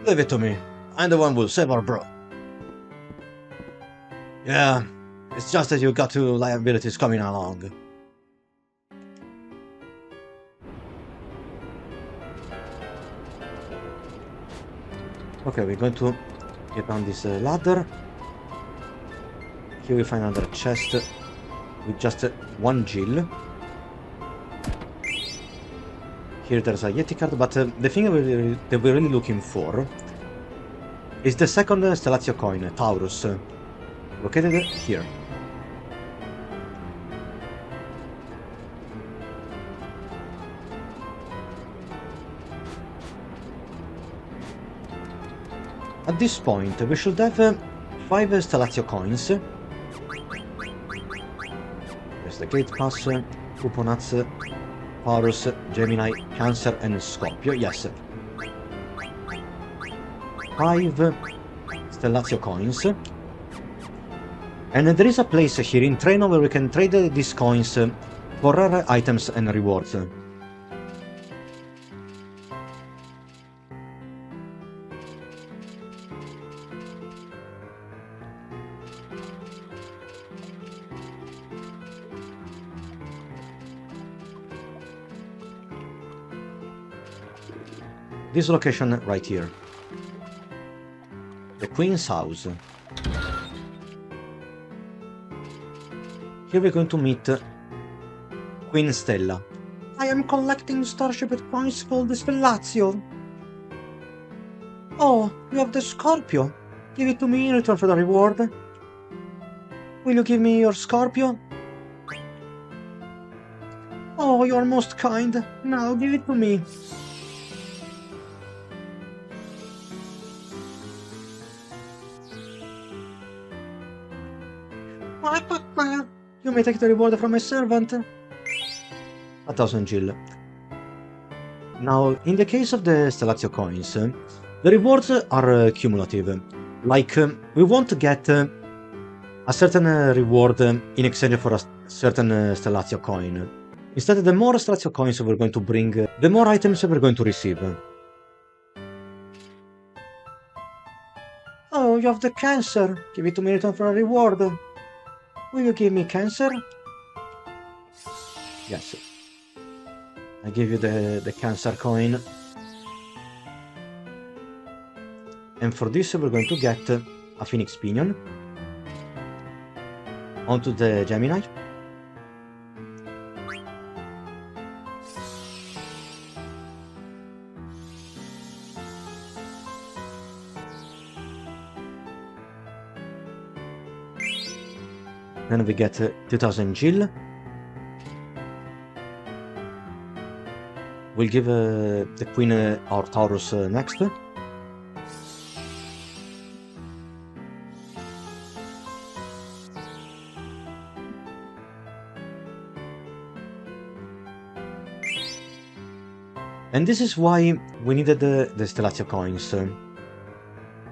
Leave it to me. I'm the one who'll save our bro. Yeah, it's just that you got two liabilities coming along. Okay, we're going to get down this ladder. Here we find another chest with just one Jill. Here there's a Yeti card, but the thing that we're really looking for is the second Stellazzio Coin, Taurus, located here. At this point, we should have 5 Stellazzio Coins. There's the Gate Pass, Coupons, Taurus, Gemini, Cancer, and Scorpio. Yes. 5 Stellazzio Coins. And there is a place here in Treno where we can trade these coins for rare items and rewards. This location right here. The Queen's house. Here we're going to meet Queen Stella. I am collecting starship coins called the Stellazzio. Oh, you have the Scorpio. Give it to me in return for the reward. Will you give me your Scorpio? Oh, you are most kind. Now give it to me. You may take the reward from my servant. 1,000 Jill. Now, in the case of the Stellazzio coins, the rewards are cumulative. Like, we won't get a certain reward in exchange for a certain Stellazzio coin. Instead, the more Stellazzio coins we're going to bring, the more items we're going to receive. Oh, you have the Cancer. Give it to me in return for a reward. Will you give me Cancer? Yes. I give you the Cancer coin. And for this we're going to get a Phoenix Pinion. Onto the Gemini. Then we get 2,000 Jill. We'll give the Queen our Taurus next. And this is why we needed the Stellazzio coins.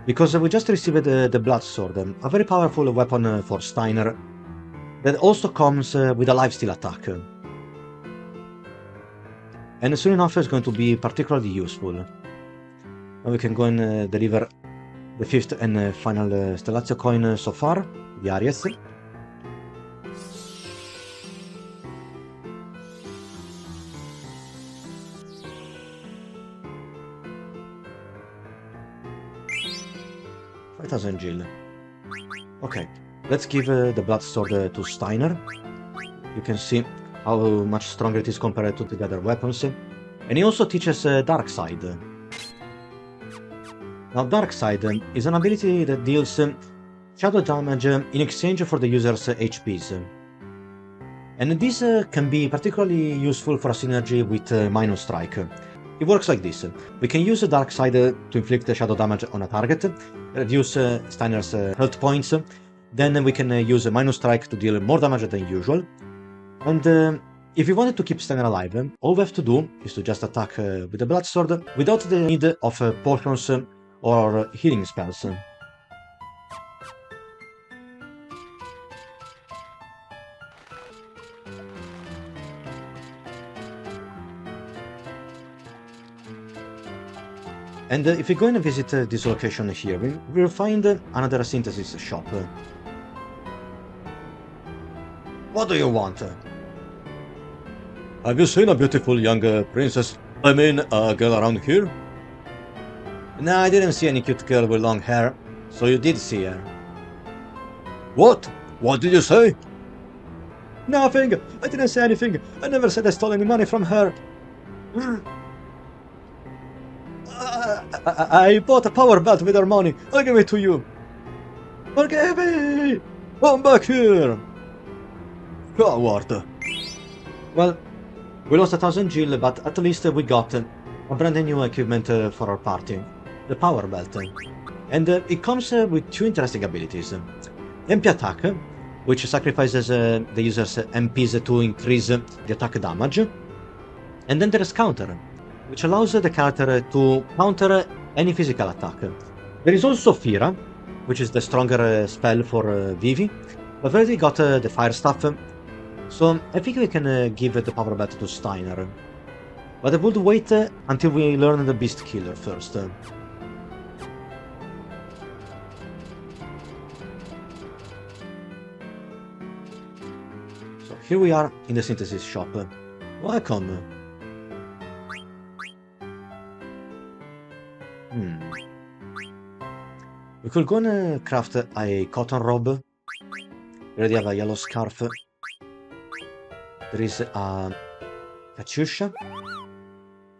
because we just received the Blood Sword, a very powerful weapon for Steiner, that also comes with a lifesteal attack. And soon enough it's going to be particularly useful. Now we can go and deliver the 5th and final Stellazzio Coin so far, the Aries. Gil. Okay, let's give the Blood Sword to Steiner. You can see how much stronger it is compared to the other weapons. And he also teaches Dark Side. Now Dark Side is an ability that deals shadow damage in exchange for the user's HPs. And this can be particularly useful for a synergy with Minus Strike. It works like this. We can use Dark Side to inflict shadow damage on a target, reduce Steiner's health points, then we can use Minus Strike to deal more damage than usual. And if we wanted to keep Steiner alive, all we have to do is to just attack with the Blood Sword without the need of potions or healing spells. And if we go and visit this location here, we will find another synthesis shop. What do you want? Have you seen a beautiful young princess? I mean, a girl around here? No, I didn't see any cute girl with long hair, so you did see her. What? What did you say? Nothing! I didn't say anything! I never said I stole any money from her! I bought a power belt with her money. I'll give it to you. Forgive me! Come back here! Coward! Well, we lost 1,000 Gil, but at least we got a brand new equipment for our party. The power belt. And it comes with 2 interesting abilities. MP attack, which sacrifices the user's MPs to increase the attack damage. And then there is counter, which allows the character to counter any physical attack. There is also Fira, which is the stronger spell for Vivi. We've already got the fire stuff, so I think we can give the power belt to Steiner. But I would wait until we learn the Beast Killer first. So here we are in the synthesis shop. Welcome! We could go and craft a cotton robe. We already have a yellow scarf. There is a cachucha.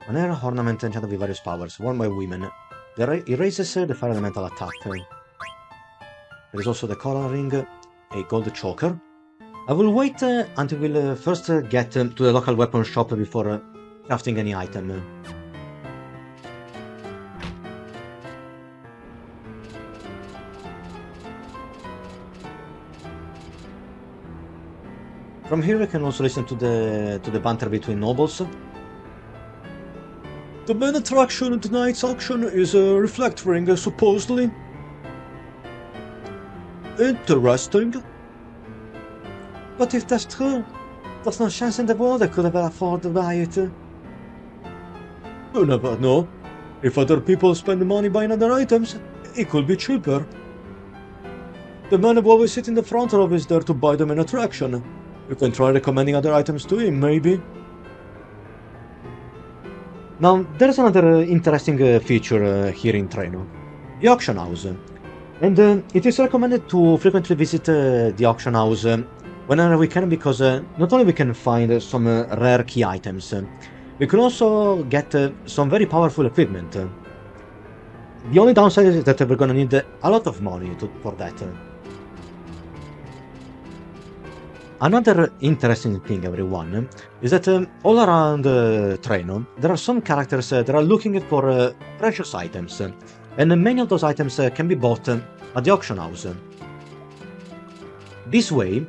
An air ornament enchanted with various powers, worn by women. It raises the fire elemental attack. There is also the collar ring, a gold choker. I will wait until we'll first get to the local weapon shop before crafting any item. From here we can also listen to the banter between nobles. The main attraction at tonight's auction is a reflect ring, supposedly. Interesting. But if that's true, there's no chance in the world I could ever afford to buy it. You never know. If other people spend money buying other items, it could be cheaper. The man who always sits in the front row is there to buy them an attraction. You can try recommending other items to him, maybe. Now, there's another interesting feature here in Treno. The auction house. And it is recommended to frequently visit the auction house whenever we can, because not only we can find some rare key items, we can also get some very powerful equipment. The only downside is that we're gonna need a lot of money for that. Another interesting thing, everyone, is that all around Treno, there are some characters that are looking for precious items, and many of those items can be bought at the auction house. This way,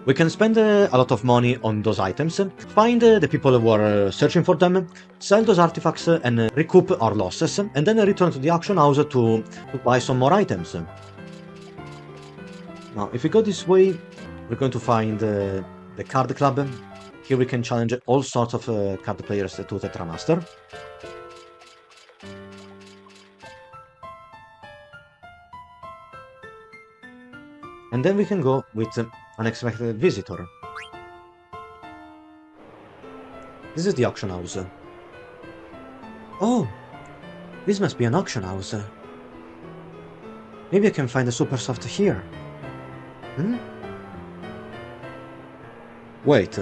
We can spend a lot of money on those items, find the people who are searching for them, sell those artifacts and recoup our losses, and then return to the auction house to buy some more items. Now, if we go this way, we're going to find the card club. Here we can challenge all sorts of card players to Tetramaster. And then we can go with Unexpected Visitor. This is the auction house. Oh! This must be an auction house. Maybe I can find a Supersoft here. Hmm? Wait.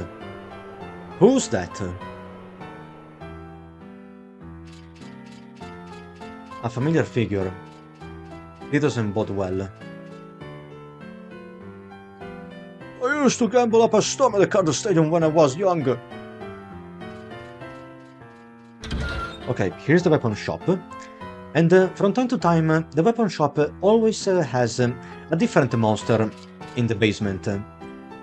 Who's that? A familiar figure. It doesn't bode well. I used to gamble up a storm at the card stadium when I was younger. Okay, here's the weapon shop. And from time to time, the weapon shop always has a different monster in the basement.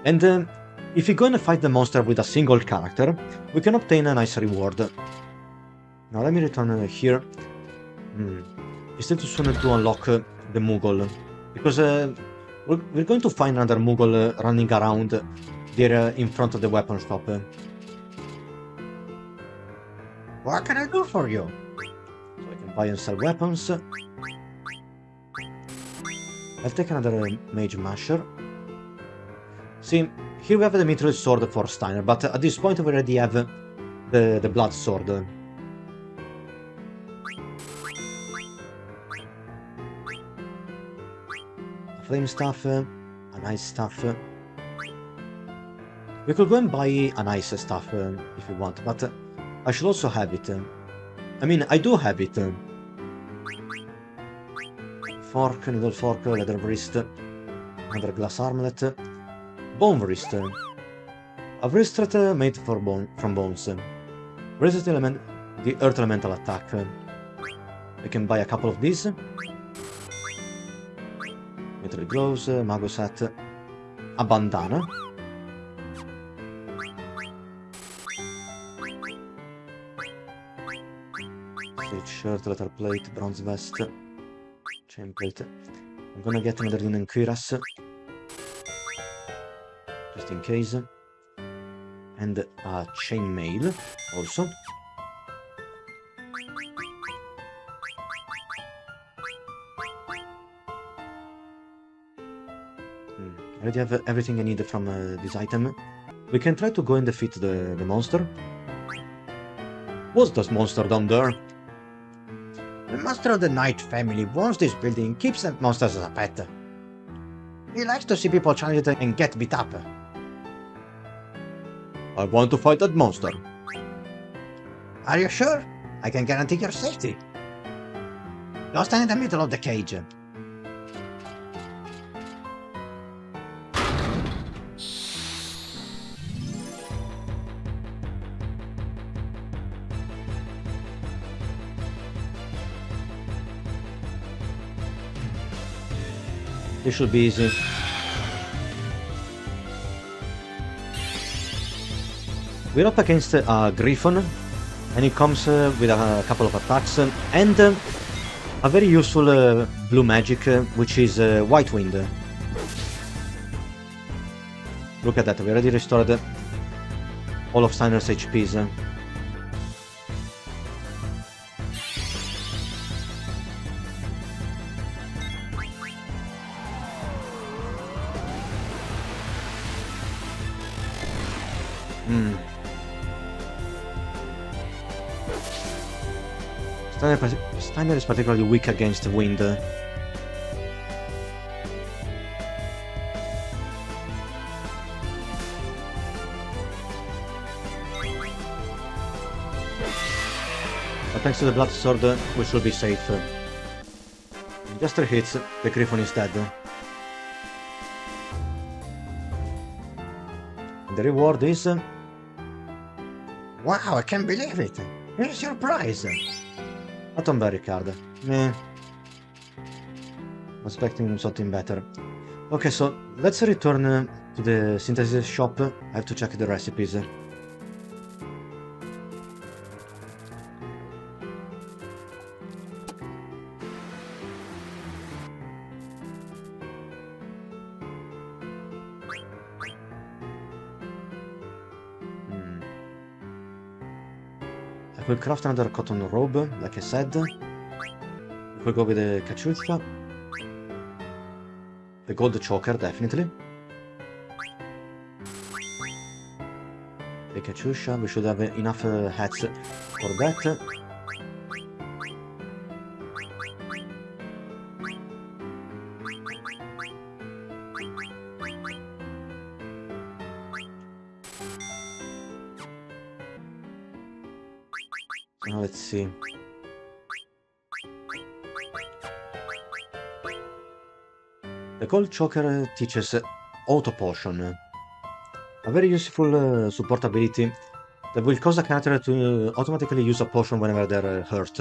And if you go and fight the monster with a single character, we can obtain a nice reward. Now let me return here. It's still too soon to unlock the Moogle, because we're going to find another Moogle running around there in front of the weapon shop. What can I do for you? So I can buy and sell weapons. I'll take another Mage Masher. See, here we have the Mithril Sword for Steiner, but at this point we already have the Blood Sword. Flame Staff, an Ice Staff. We could go and buy an Ice Staff if we want, but I should also have it. I mean, I do have it. Fork, Needle Fork, Leather Wrist, another Glass Armlet, Bone Wrist. A wristlet made from bones. Resist element, the Earth Elemental attack. I can buy a couple of these. Metal Gloves, Magus Hat, a bandana. Straight shirt, leather plate, bronze vest, chain plate. I'm gonna get another linen cuirass, just in case. And a chain mail also. I already have everything I need from this item. We can try to go and defeat the monster. What's this monster down there? The Master of the Night family owns this building and keeps that monsters as a pet. He likes to see people challenge it and get beat up. I want to fight that monster. Are you sure? I can guarantee your safety. Go stand in the middle of the cage. This should be easy. We're up against a Gryphon, and it comes with a couple of attacks, and a very useful blue magic, which is White Wind. Look at that, we already restored all of Steiner's HPs. Steiner is particularly weak against wind. I But thanks to the Blood Sword, we should be safe. Just 3 hits, the Griffin is dead. The reward is... Wow, I can't believe it! Here's your prize! A Tomberry card. Meh. I'm expecting something better. Okay, so let's return to the synthesis shop. I have to check the recipes. I will craft another cotton robe, like I said. We'll go with the cachucha. The gold choker, definitely. The cachucha, we should have enough hats for that. Now let's see. The gold choker teaches auto potion, a very useful support ability that will cause a character to automatically use a potion whenever they're hurt.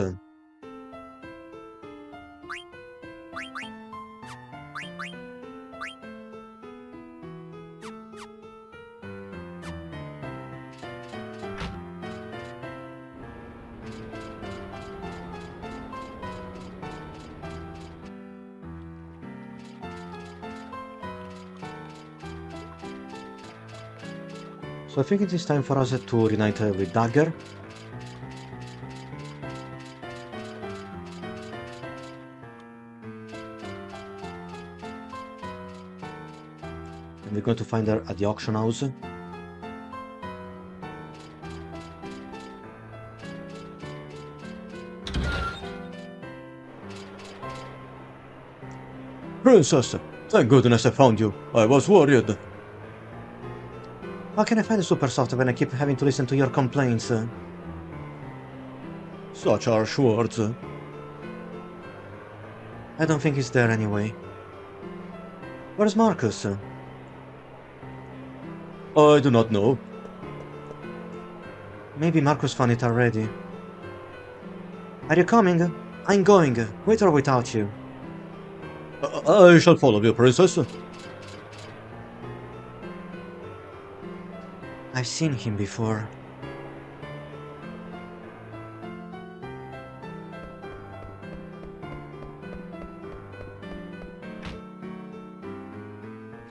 So I think it is time for us to reunite with Dagger. And we're going to find her at the auction house. Princess, thank goodness I found you. I was worried. How can I find the Supersoft when I keep having to listen to your complaints? Such harsh words. I don't think he's there anyway. Where's Marcus? I do not know. Maybe Marcus found it already. Are you coming? I'm going, with or without you. I shall follow you, Princess. I've seen him before.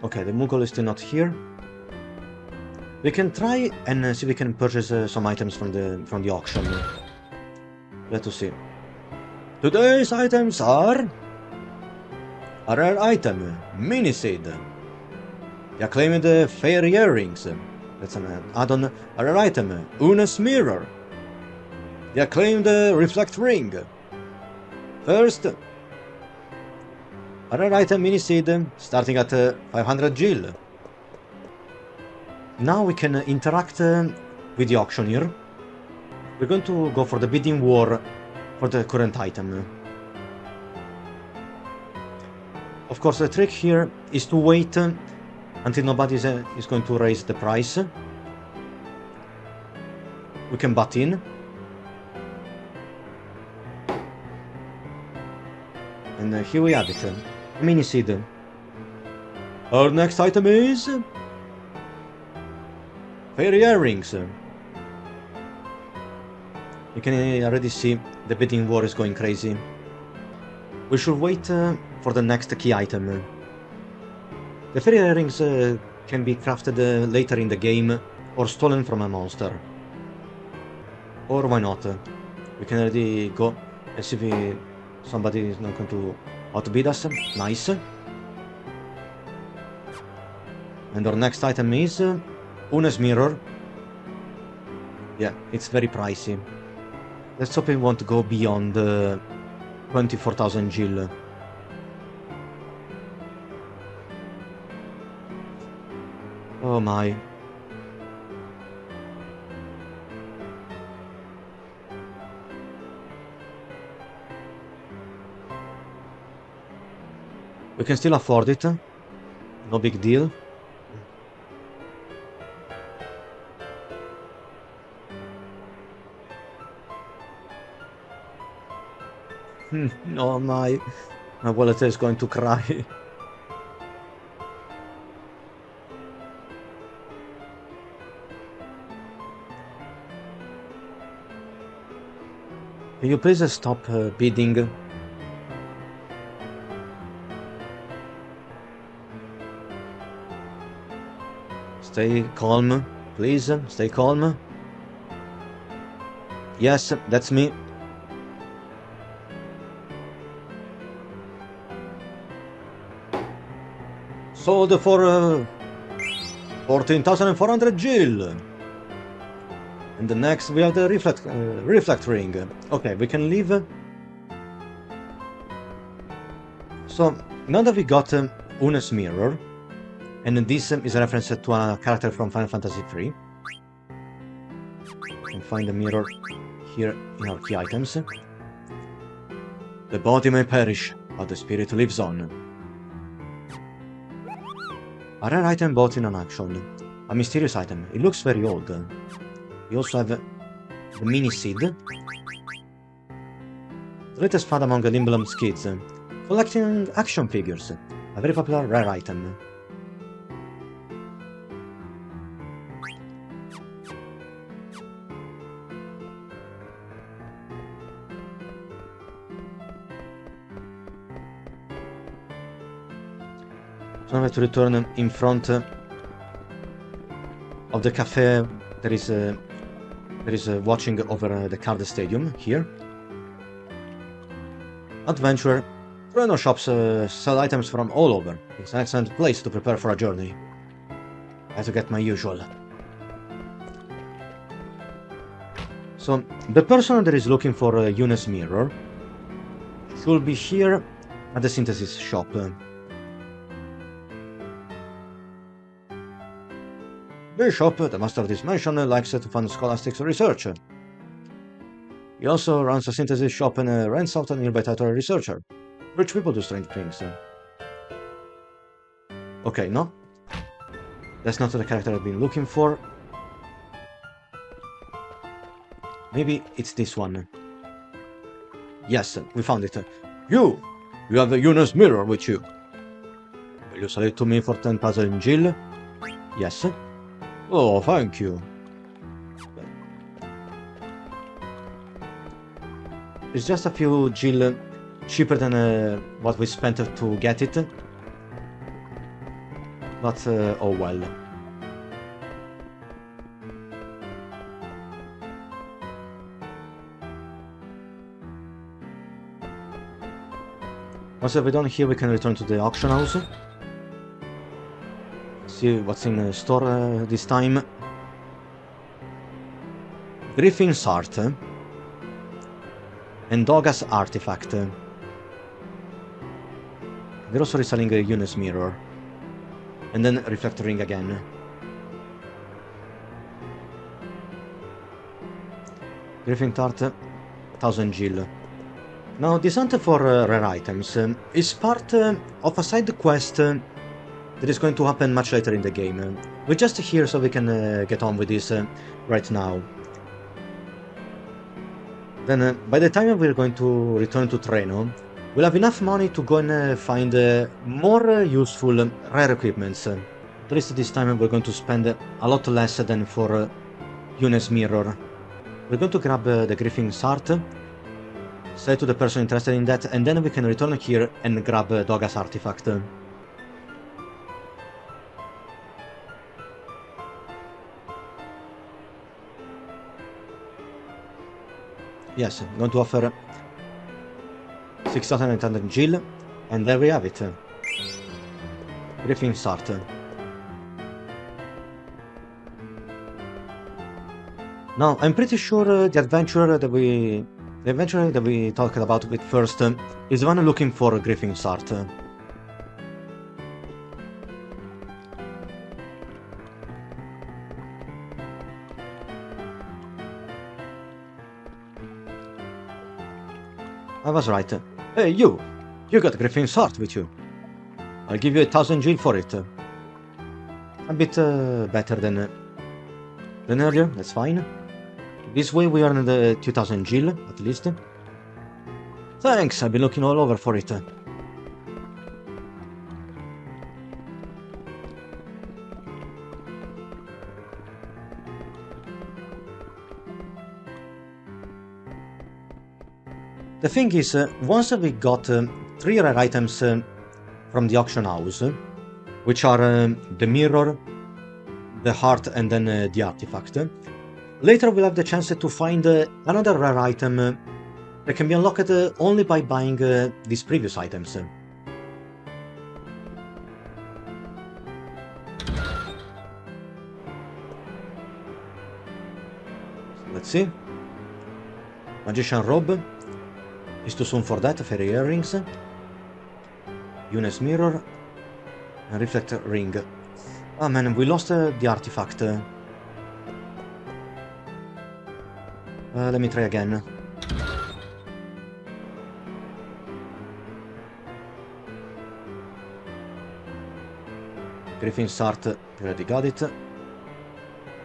Okay, the Moogle is still not here. We can try and see if we can purchase some items from the auction. Let us see. Today's items are a rare item, Mini-Cid. The acclaimed fairy earrings. That's an add-on. A rare item, Una's mirror. The acclaimed reflect ring. First, a rare item, Mini-Cid, starting at 500 gil. Now we can interact with the auctioneer. We're going to go for the bidding war for the current item. Of course, the trick here is to wait until nobody is going to raise the price. We can butt in. And here we have it. Mini-Cid. Our next item is fairy earrings. You can already see the bidding war is going crazy. We should wait for the next key item. The fairy earrings can be crafted later in the game or stolen from a monster. Or why not? We can already go and see if somebody is not going to outbid us. Nice. And our next item is Una's mirror. Yeah, it's very pricey. Let's hope it won't go beyond 24,000 gil. Oh my. We can still afford it. No big deal. Oh my wallet is going to cry. Can you please stop bidding? Stay calm, please. Stay calm. Yes, that's me. Sold for 14,400 Jill. And the next we have the reflect ring. Okay, we can leave. So now that we got Una's mirror, and this is a reference to a character from Final Fantasy III. We can find the mirror here in our key items. The body may perish, but the spirit lives on. A rare item bought in an auction. A mysterious item. It looks very old. We also have the Mini-Cid. The latest found among the Limblam's kids. Collecting action figures. A very popular rare item. So now I have to return in front of the cafe that is watching over the Carve Stadium here. Adventurer. Treno shops sell items from all over. It's an excellent place to prepare for a journey. I have to get my usual. So, the person that is looking for Yuna's mirror should be here at the synthesis shop. Bishop, the master of this mansion, likes to fund scholastic research. He also runs a synthesis shop and rents out a nearby title researcher. Rich people do strange things. Okay, no. That's not the character I've been looking for. Maybe it's this one. Yes, we found it. You have the Yuna's mirror with you. Will you sell it to me for 10,000 Jill? Yes. Oh, thank you. It's just a few Jill cheaper than what we spent to get it. But, oh well. Once we're done here, we can return to the auction house. See what's in store this time. Griffin's art. And Doga's artifact. They're also reselling Yuna's mirror. And then reflect ring again. Griffin art, 1000 Jill. Now, this hunt for rare items is part of a side quest that is going to happen much later in the game. We're just here so we can get on with this right now. Then, by the time we're going to return to Treno, we'll have enough money to go and find more useful rare equipments. At least this time we're going to spend a lot less than for Yuna's mirror. We're going to grab the Griffin's art, say to the person interested in that, and then we can return here and grab Doga's artifact. Yes, I'm going to offer 6,800 Jill, and there we have it. Griffin's art. Now, I'm pretty sure the adventurer that we talked about with first is the one looking for Griffin's art. I was right. Hey, you got Griffin's art with you. I'll give you 1,000 Jill for it. A bit better than earlier, that's fine. This way we earn the 2,000 Jill, at least. Thanks, I've been looking all over for it. The thing is, once we got 3 rare items from the auction house, which are the mirror, the heart, and then the artifact, later we'll have the chance to find another rare item that can be unlocked only by buying these previous items. Let's see. Magician robe. Is too soon for that. Fairy earrings. Eunice mirror. And reflector ring. Oh man, we lost the artifact. Let me try again. Griffin's art, already got it.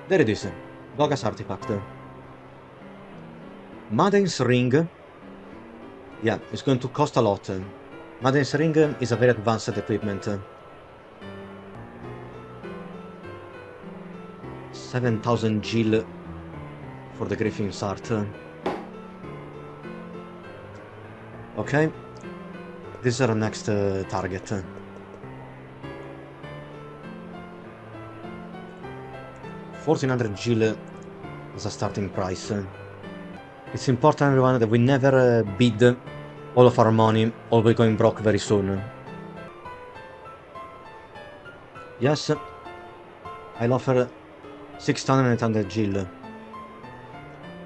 There it is. Doga's artifact. Maiden's ring. Yeah, it's going to cost a lot. Maiden's ring is a very advanced equipment. 7,000 gil for the Griffin's art. Okay, this is our next target. 1,400 gil as a starting price. It's important, everyone, that we never bid all of our money or we're going broke very soon. Yes, I'll offer 6,800 gil.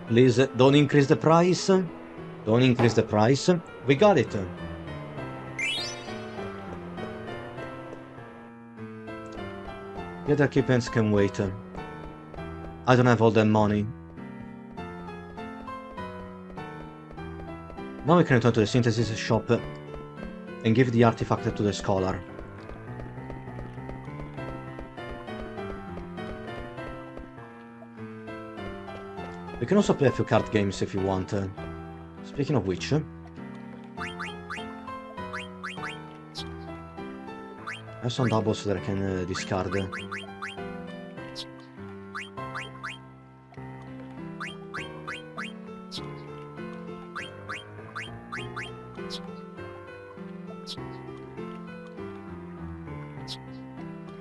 Please, don't increase the price. Don't increase the price. We got it. The other equipments can wait. I don't have all the money. Now we can return to the synthesis shop and give the artifact to the scholar. We can also play a few card games if you want. Speaking of which... I have some doubles that I can discard.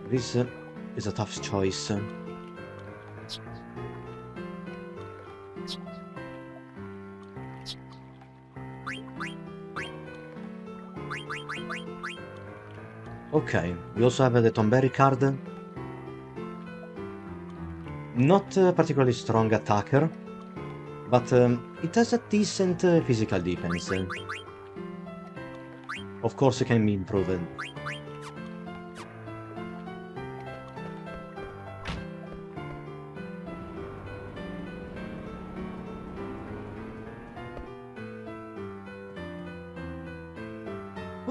This is a tough choice. Okay, we also have the Tomberry card. Not a particularly strong attacker, but it has a decent physical defense. Of course, it can be improved.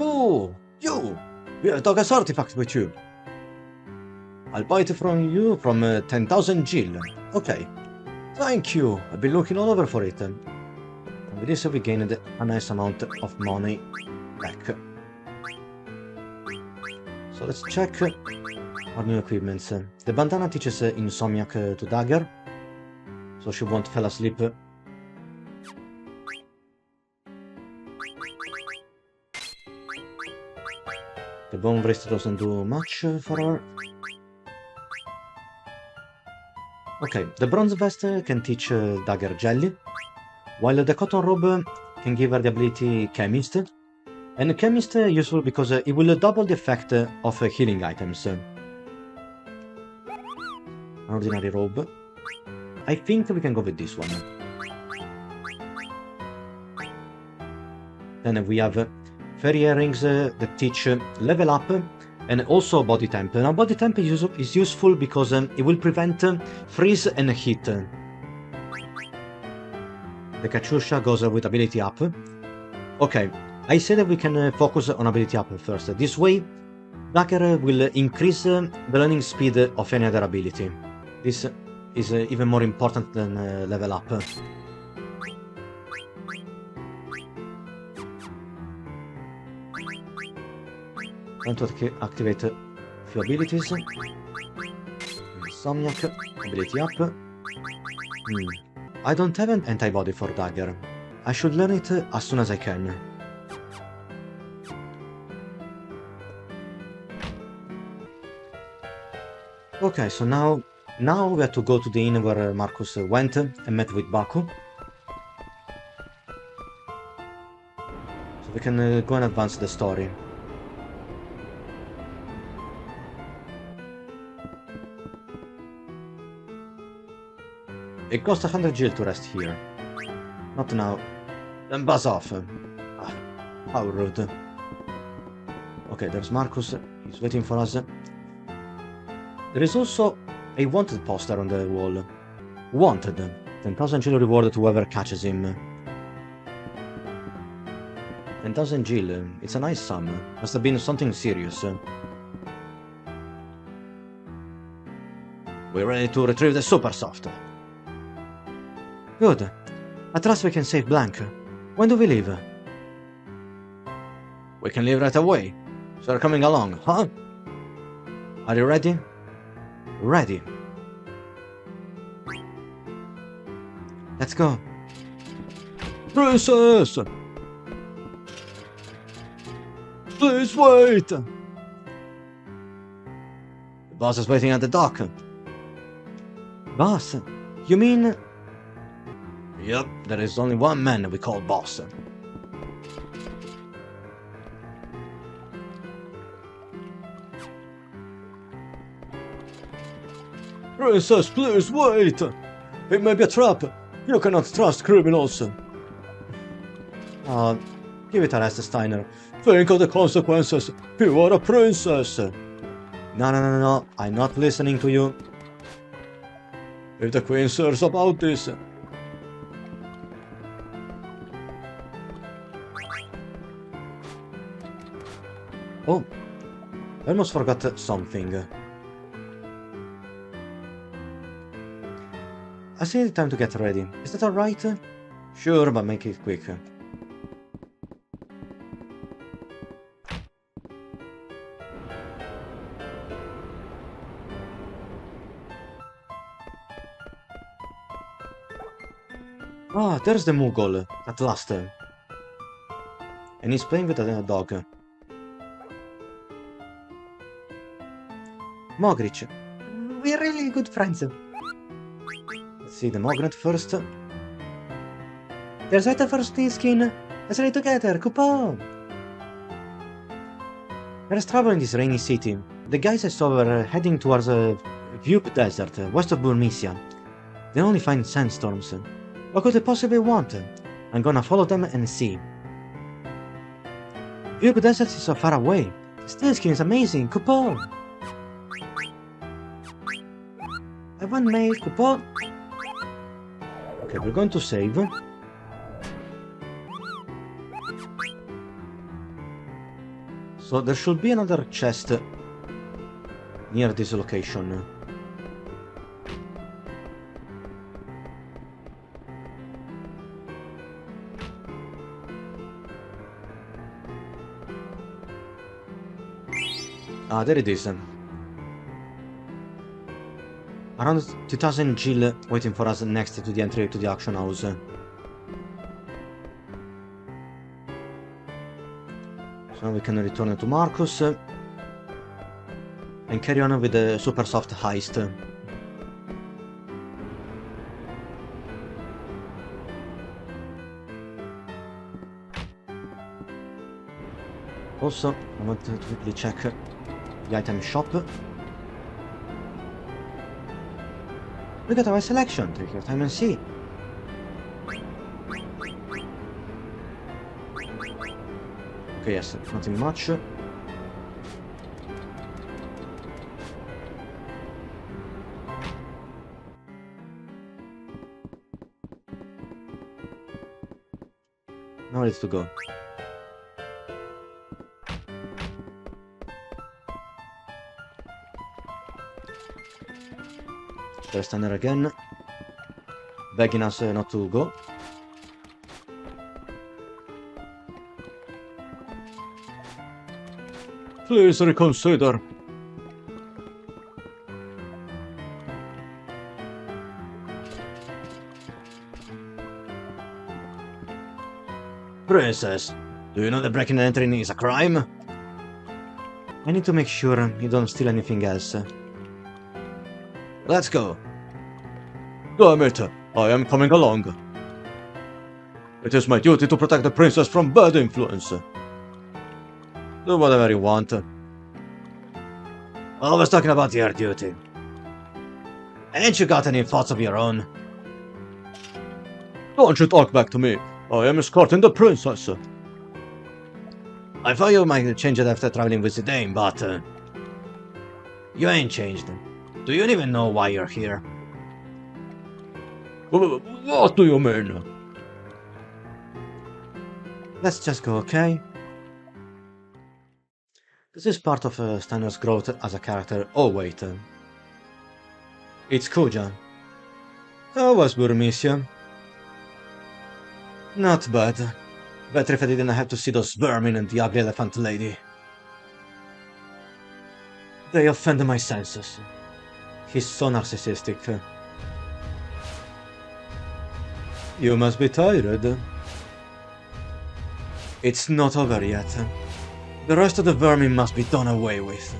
Oh, you! We have Doga's artifact with you. I'll buy it from you from 10,000 gil. Okay. Thank you. I've been looking all over for it. And with this we gained a nice amount of money back. So let's check our new equipments. The bandana teaches Insomniac to Dagger, so she won't fall asleep. The bone wrist doesn't do much for her. Okay, the bronze vest can teach Dagger Jelly, while the cotton robe can give her the ability Chemist. And Chemist useful because it will double the effect of healing items. An ordinary robe. I think we can go with this one. Then we have fairy earrings that teach level up and also body temp. Now body temp is useful because it will prevent freeze and heat. The Kachusha goes with ability up. Okay, I say that we can focus on ability up first. This way, Dagger will increase the learning speed of any other ability. This is even more important than level up. Time to activate a few abilities. Insomniac, ability up. I don't have an antibody for Dagger. I should learn it as soon as I can. Okay, so now we have to go to the inn where Marcus went and met with Baku. So we can go and advance the story. It costs 100 gil to rest here. Not now. Then buzz off. Ah, how rude. Okay, there's Marcus. He's waiting for us. There is also a wanted poster on the wall. Wanted. 10,000 gil reward to whoever catches him. 10,000 gil. It's a nice sum. Must have been something serious. We're ready to retrieve the Supersoft. Good. I trust we can save Blank. When do we leave? We can leave right away. So you're coming along, huh? Are you ready? Ready. Let's go. Princess! Please wait! The boss is waiting at the dock. Boss? You mean... Yep, there is only one man we call boss. Princess, please wait! It may be a trap. You cannot trust criminals. Give it a rest, Steiner. Think of the consequences. You are a princess. No. I'm not listening to you. If the queen hears about this... Oh, I almost forgot something. I still need time to get ready. Is that alright? Sure, but make it quick. Ah, there's the Moogle, at last. And he's playing with a dog. Mogric. We're really good friends. Let's see the Mognet first. There's item for skin. Let's ready together, coupon! There's trouble in this rainy city. The guys I saw were heading towards a Vube Desert, west of Burmecia. They only find sandstorms. What could they possibly want? I'm gonna follow them and see. Vube Desert is so far away. Steel skin is amazing, coupon! I want mail, coupon. Okay, we're going to save. So there should be another chest near this location. Ah, there it is. Around 2000 gil waiting for us next to the entry to the auction house. So now we can return to Marcus and carry on with the Supersoft Heist. Also, I want to quickly check the item shop. Look at our selection, take your time and see. Okay, yes, nothing much. Now ready to go. There's Tanner again, begging us not to go. Please reconsider. Princess, do you know that breaking and entering is a crime? I need to make sure you don't steal anything else. Let's go. Damn it, I am coming along. It is my duty to protect the princess from bad influence. Do whatever you want. Always talking about your duty. Ain't you got any thoughts of your own? Don't you talk back to me. I am escorting the princess. I thought you might change it after traveling with the dame, but... you ain't changed. Do you even know why you're here? What do you mean? Let's just go, okay? This is part of Steiner's growth as a character. Oh, wait. It's Kuja. How was Burmisia? Not bad. Better if I didn't have to see those vermin and the ugly elephant lady. They offend my senses. He's so narcissistic. You must be tired. It's not over yet. The rest of the vermin must be done away with.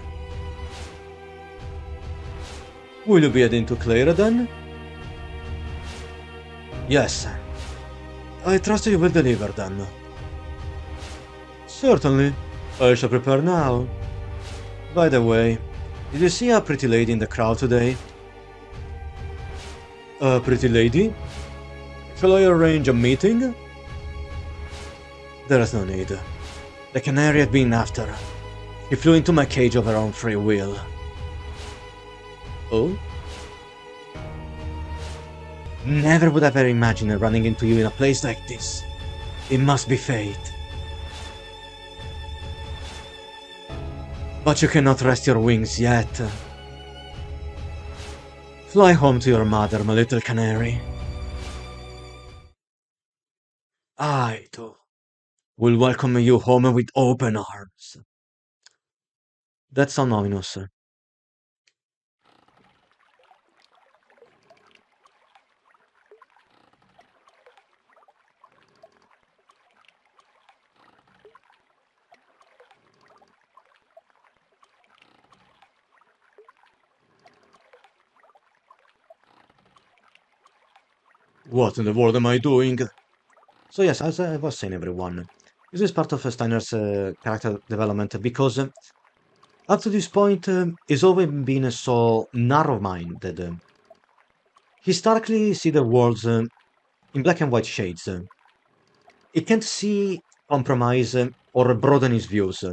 Will you be heading to Clara then? Yes. I trust you will deliver them. Certainly. I shall prepare now. By the way, did you see a pretty lady in the crowd today? A pretty lady? Shall I arrange a meeting? There is no need. The canary had been after her. She flew into my cage of her own free will. Oh? Never would have ever imagined running into you in a place like this. It must be fate. But you cannot rest your wings yet. Fly home to your mother, my little canary. I, too, will welcome you home with open arms. That's so ominous. What in the world am I doing? So yes, as I was saying, everyone, this is part of Steiner's character development because up to this point he's always been so narrow-minded. He starkly sees the world in black and white shades. He can't see compromise or broaden his views.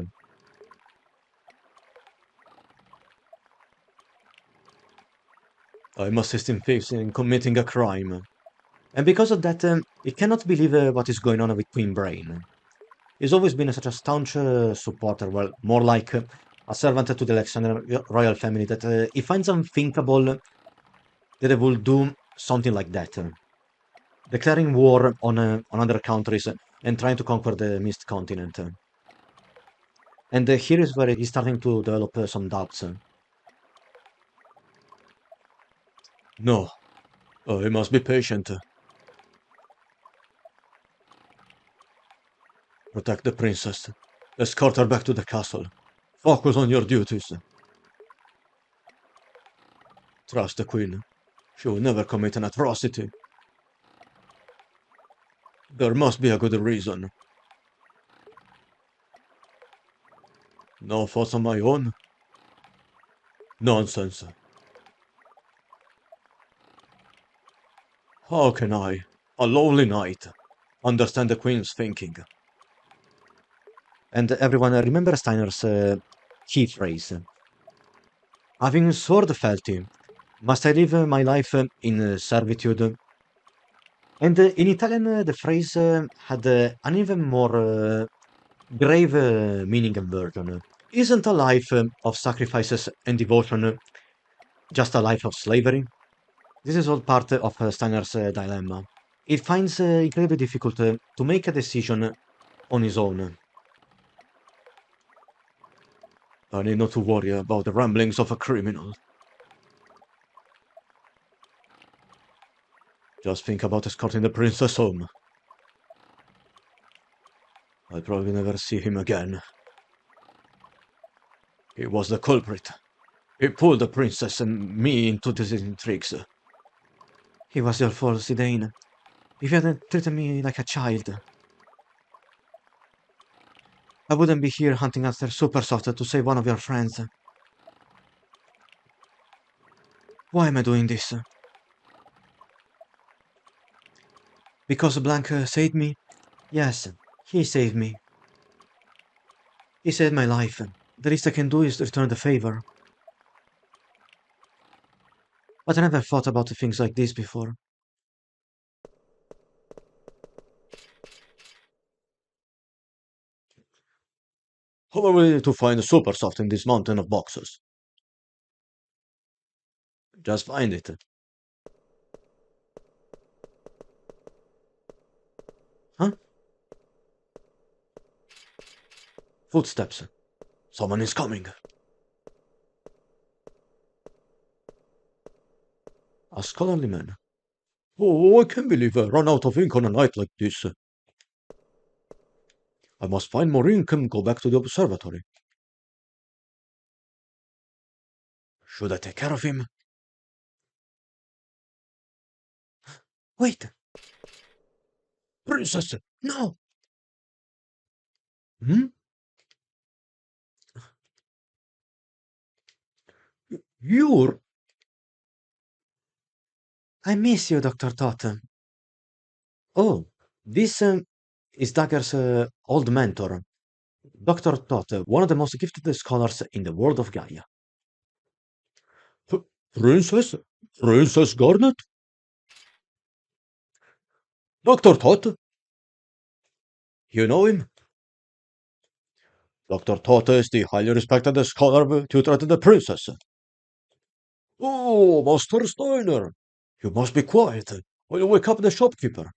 I must assist in facing committing a crime. And because of that, he cannot believe what is going on with Queen Brain. He's always been such a staunch supporter, well, more like a servant to the Alexandria royal family, that he finds unthinkable that they will do something like that. Declaring war on other countries and trying to conquer the Mist Continent. And here is where he's starting to develop some doubts. No, I must be patient. Protect the princess. Escort her back to the castle. Focus on your duties. Trust the queen. She will never commit an atrocity. There must be a good reason. No thoughts on my own? Nonsense. How can I, a lowly knight, understand the queen's thinking? And everyone remember Steiner's key phrase. Having sword fealty, must I live my life in servitude? And in Italian the phrase had an even more grave meaning and version. Isn't a life of sacrifices and devotion just a life of slavery? This is all part of Steiner's dilemma. He finds incredibly difficult to make a decision on his own. I need not to worry about the ramblings of a criminal. Just think about escorting the princess home. I'll probably never see him again. He was the culprit. He pulled the princess and me into these intrigues. It was your fault, Zidane. If you hadn't treated me like a child, I wouldn't be here hunting after Supersoft to save one of your friends. Why am I doing this? Because Blanc saved me? Yes, he saved me. He saved my life. The least I can do is return the favor. But I never thought about things like this before. How are we to find Supersoft in this mountain of boxes? Just find it. Huh? Footsteps. Someone is coming. A scholarly man. Oh, I can't believe I run out of ink on a night like this. I must find more ink and go back to the observatory. Should I take care of him? Wait! Princess! No! Hmm? You're... I miss you, Dr. Todd. Oh, this is Dagger's old mentor, Dr. Todd, one of the most gifted scholars in the world of Gaia. Princess? Princess Garnet? Dr. Todd? You know him? Dr. Todd is the highly respected scholar who tutored the princess. Oh, Master Steiner! You must be quiet, or you'll wake up the shopkeeper.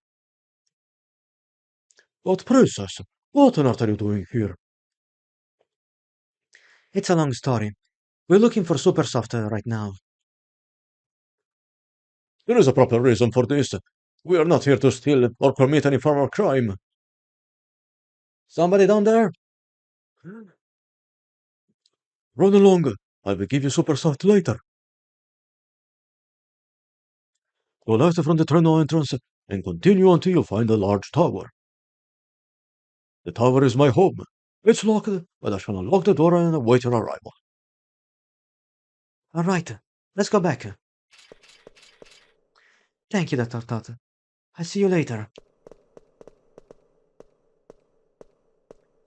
But princess, what on earth are you doing here? It's a long story. We're looking for Supersoft right now. There is a proper reason for this. We are not here to steal or commit any form of crime. Somebody down there? Run along. I will give you Supersoft later. Go left from the Treno entrance and continue until you find a large tower. The tower is my home. It's locked, but I shall unlock the door and await your arrival. All right, let's go back. Thank you, Dr. Todd. I'll see you later.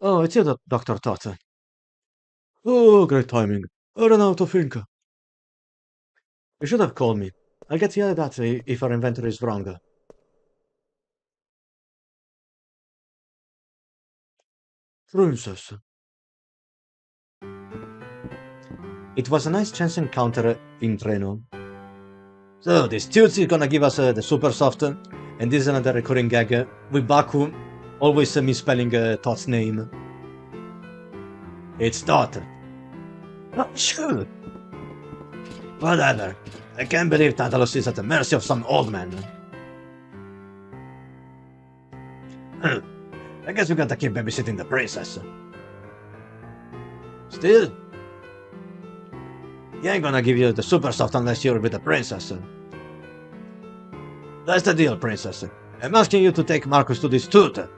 Oh, it's you, Dr. Todd. Oh, great timing. I ran out of ink. You should have called me. I'll get yelled at if our inventory is wrong. Princess. It was a nice chance encounter in Treno. So, this Toots is gonna give us the Supersoft, and this is another recurring gag with Baku always misspelling Todd's name. It's Todd. Oh, sure. Whatever. I can't believe Tantalus is at the mercy of some old man. I guess we gotta keep babysitting the princess. Still, he ain't gonna give you the Supersoft unless you're with the princess. That's the deal, princess. I'm asking you to take Marcus to this tutor.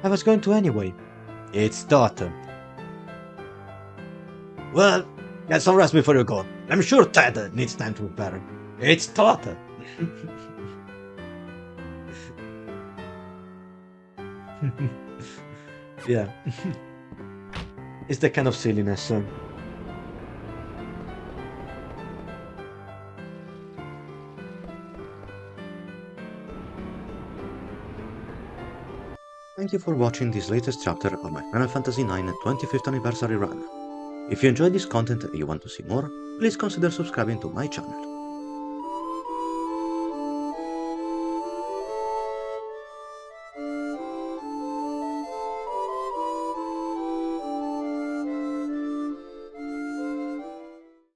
I was going to anyway. It's Todd. Well, get some rest before you go. I'm sure Ted needs time to prepare. It's Todd. Yeah. It's the kind of silliness. Thank you for watching this latest chapter of my Final Fantasy IX 25th anniversary run. If you enjoyed this content and you want to see more, please consider subscribing to my channel.